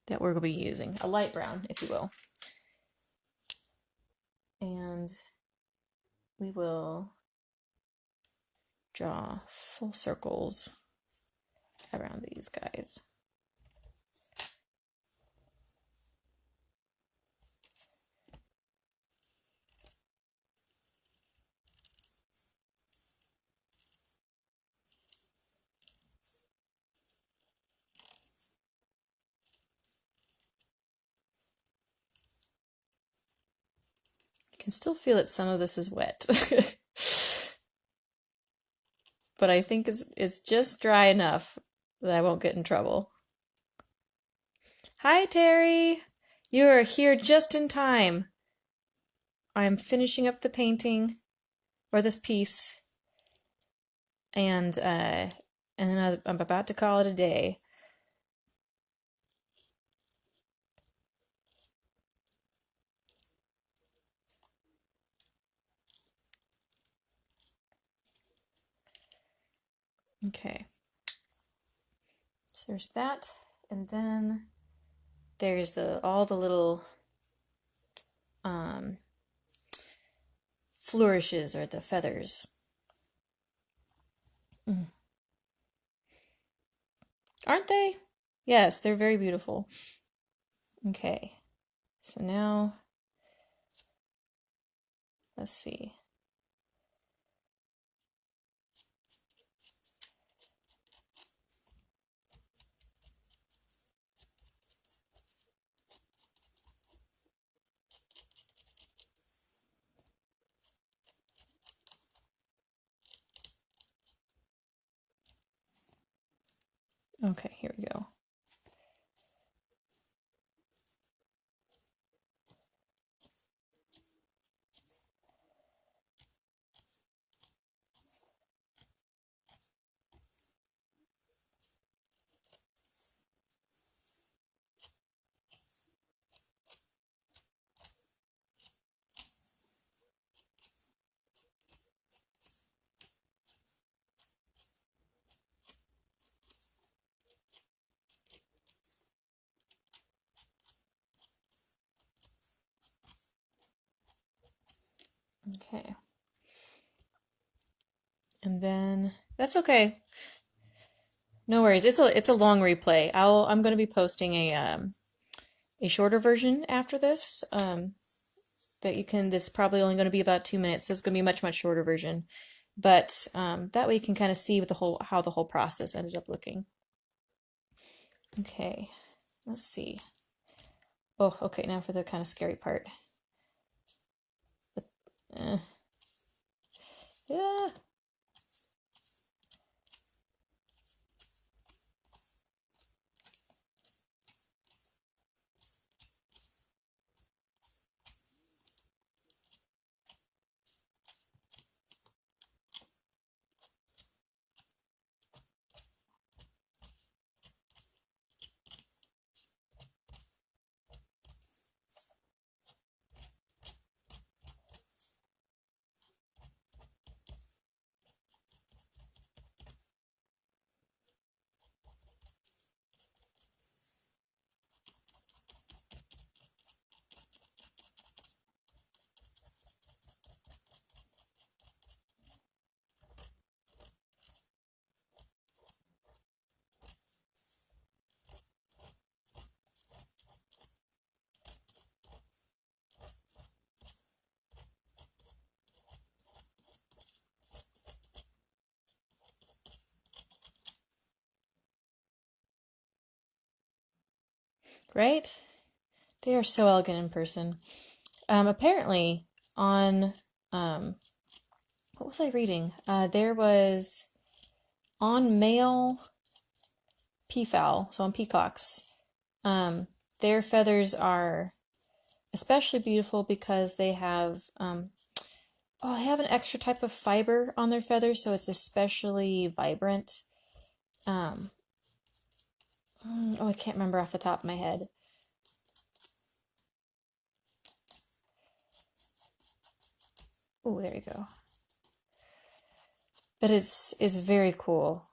that we're going to be using, a light brown, if you will. And we will draw full circles around these guys. I can still feel that some of this is wet. But I think it's just dry enough that I won't get in trouble. Hi, Terry! You are here just in time. I'm finishing up the painting, or this piece, and then I'm about to call it a day. Okay. So there's that, and then there's all the little flourishes or the feathers. Aren't they? Yes, they're very beautiful. Okay. So now let's see. Okay, here we go. Okay. And then that's okay. No worries. It's a long replay. I'm going to be posting a shorter version after this. That you can. This is probably only going to be about 2 minutes, so it's going to be a much shorter version. But that way you can kind of see what how the whole process ended up looking. Okay, let's see. Oh, okay. Now for the kind of scary part. Uh, yeah. Right? They are so elegant in person. Apparently, on what was I reading? There was on male peafowl, so on peacocks. Their feathers are especially beautiful because they have they have an extra type of fiber on their feathers, so it's especially vibrant. I can't remember off the top of my head. Oh, there you go. But it's very cool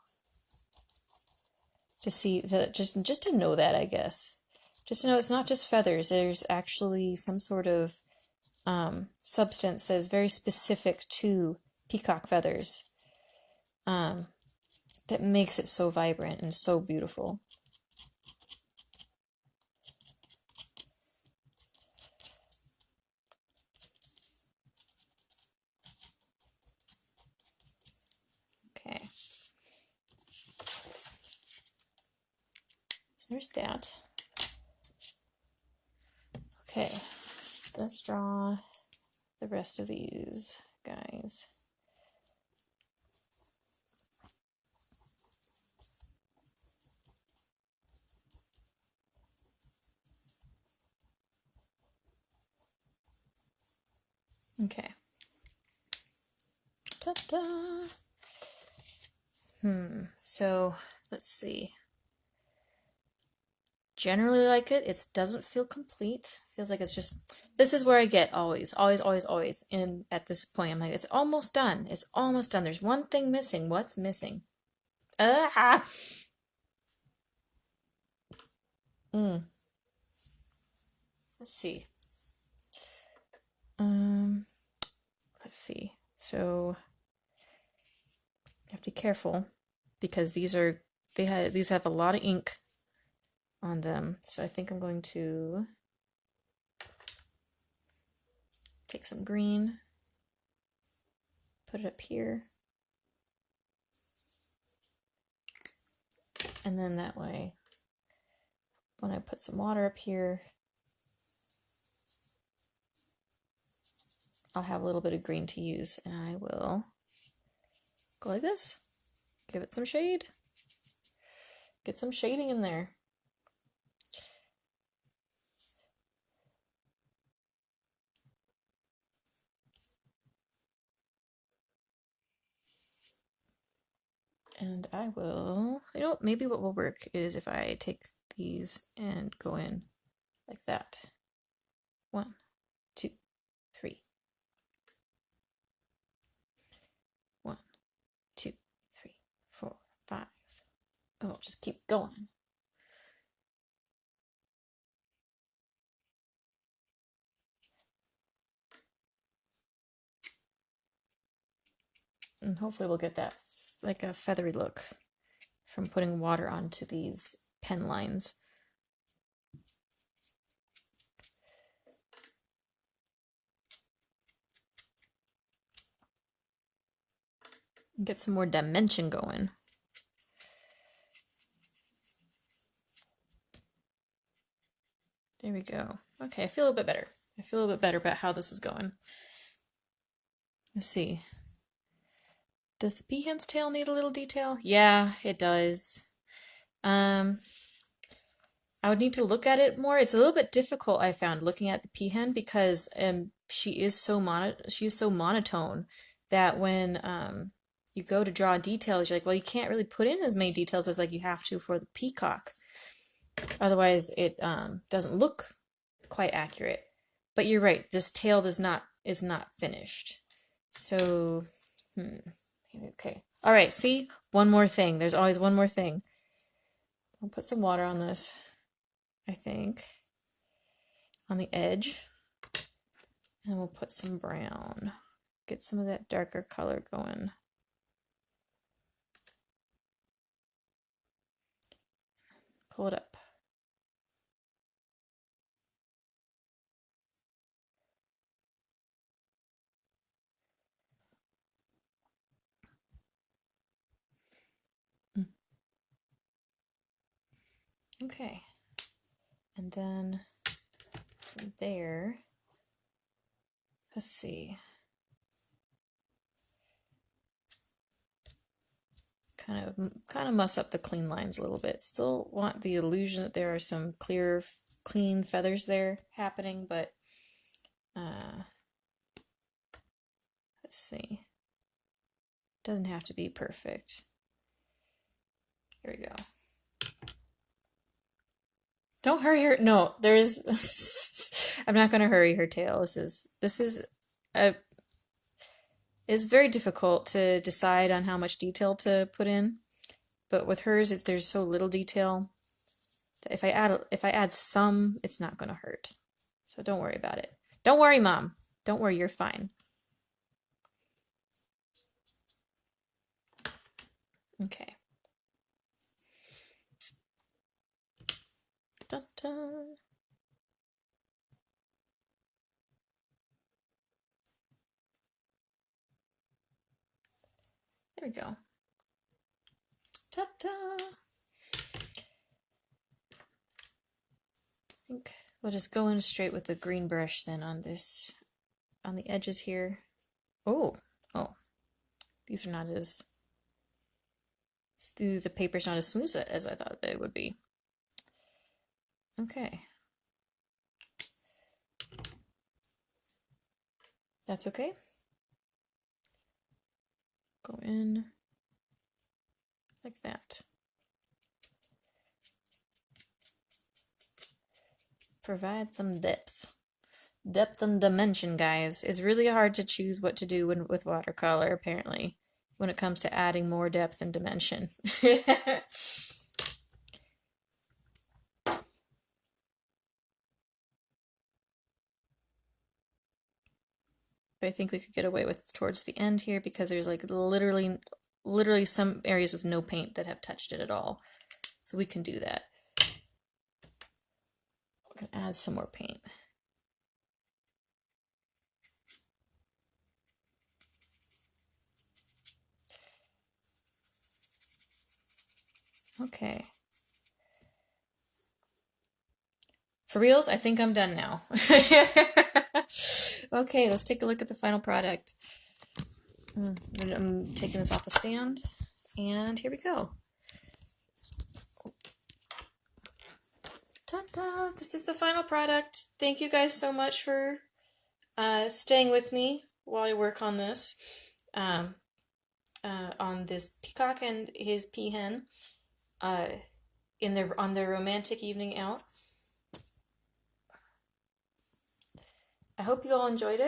to see, just to know that, I guess. Just to know it's not just feathers. There's actually some sort of substance that is very specific to peacock feathers that makes it so vibrant and so beautiful. Okay. So there's that. Okay, let's draw the rest of these guys. Okay. Ta-da! So let's see. Generally like it. It doesn't feel complete. Feels like it's just. This is where I get always. And at this point, I'm like, it's almost done. It's almost done. There's one thing missing. What's missing? Ah! Let's see. Let's see. So you have to be careful because these have a lot of ink on them. So I think I'm going to take some green, put it up here, and then that way, when I put some water up here, I'll have a little bit of green to use, and I will go like this, give it some shade, Get some shading in there. And I will, maybe what will work is if I take these and go in like that. 1, 2, 3. 1, 2, 3, 4, 5. Oh, just keep going. And hopefully we'll get that like a feathery look from putting water onto these pen lines. Get some more dimension going. There we go. Okay, I feel a little bit better. I feel a little bit better about how this is going. Let's see. Does the peahen's tail need a little detail? Yeah, it does. I would need to look at it more. It's a little bit difficult, I found, looking at the peahen because she is so monotone that when you go to draw details, you're like, well, you can't really put in as many details as like you have to for the peacock. Otherwise, it doesn't look quite accurate. But you're right. This tail is not finished. So, okay. All right. See, one more thing. There's always one more thing. I'll put some water on this. I think on the edge, and we'll put some brown. Get some of that darker color going. Pull it up. Okay, and then from there, let's see, kind of muss up the clean lines a little bit. Still want the illusion that there are some clear, clean feathers there happening, but let's see. Doesn't have to be perfect. Here we go. Don't hurry her. No, there's. I'm not going to hurry her tail. It's very difficult to decide on how much detail to put in, but with hers, there's so little detail that if I add some, it's not going to hurt. So don't worry about it. Don't worry, Mom. Don't worry. You're fine. Okay. Dun, dun. There we go. Ta-da! I think we'll just go in straight with the green brush then on this, on the edges here. Oh, these are not as, the paper's not as smooth as I thought it would be. Okay. That's okay. Go in like that. Provide some depth. Depth and dimension, guys. It's really hard to choose what to do with watercolor, apparently, when it comes to adding more depth and dimension. But I think we could get away with towards the end here because there's like literally some areas with no paint that have touched it at all. So we can do that. We're gonna add some more paint. Okay. For reals, I think I'm done now. Okay, let's take a look at the final product. I'm taking this off the stand, and here we go. Ta-da! This is the final product. Thank you guys so much for staying with me while I work on this. On this peacock and his peahen on their romantic evening out. I hope you all enjoyed it.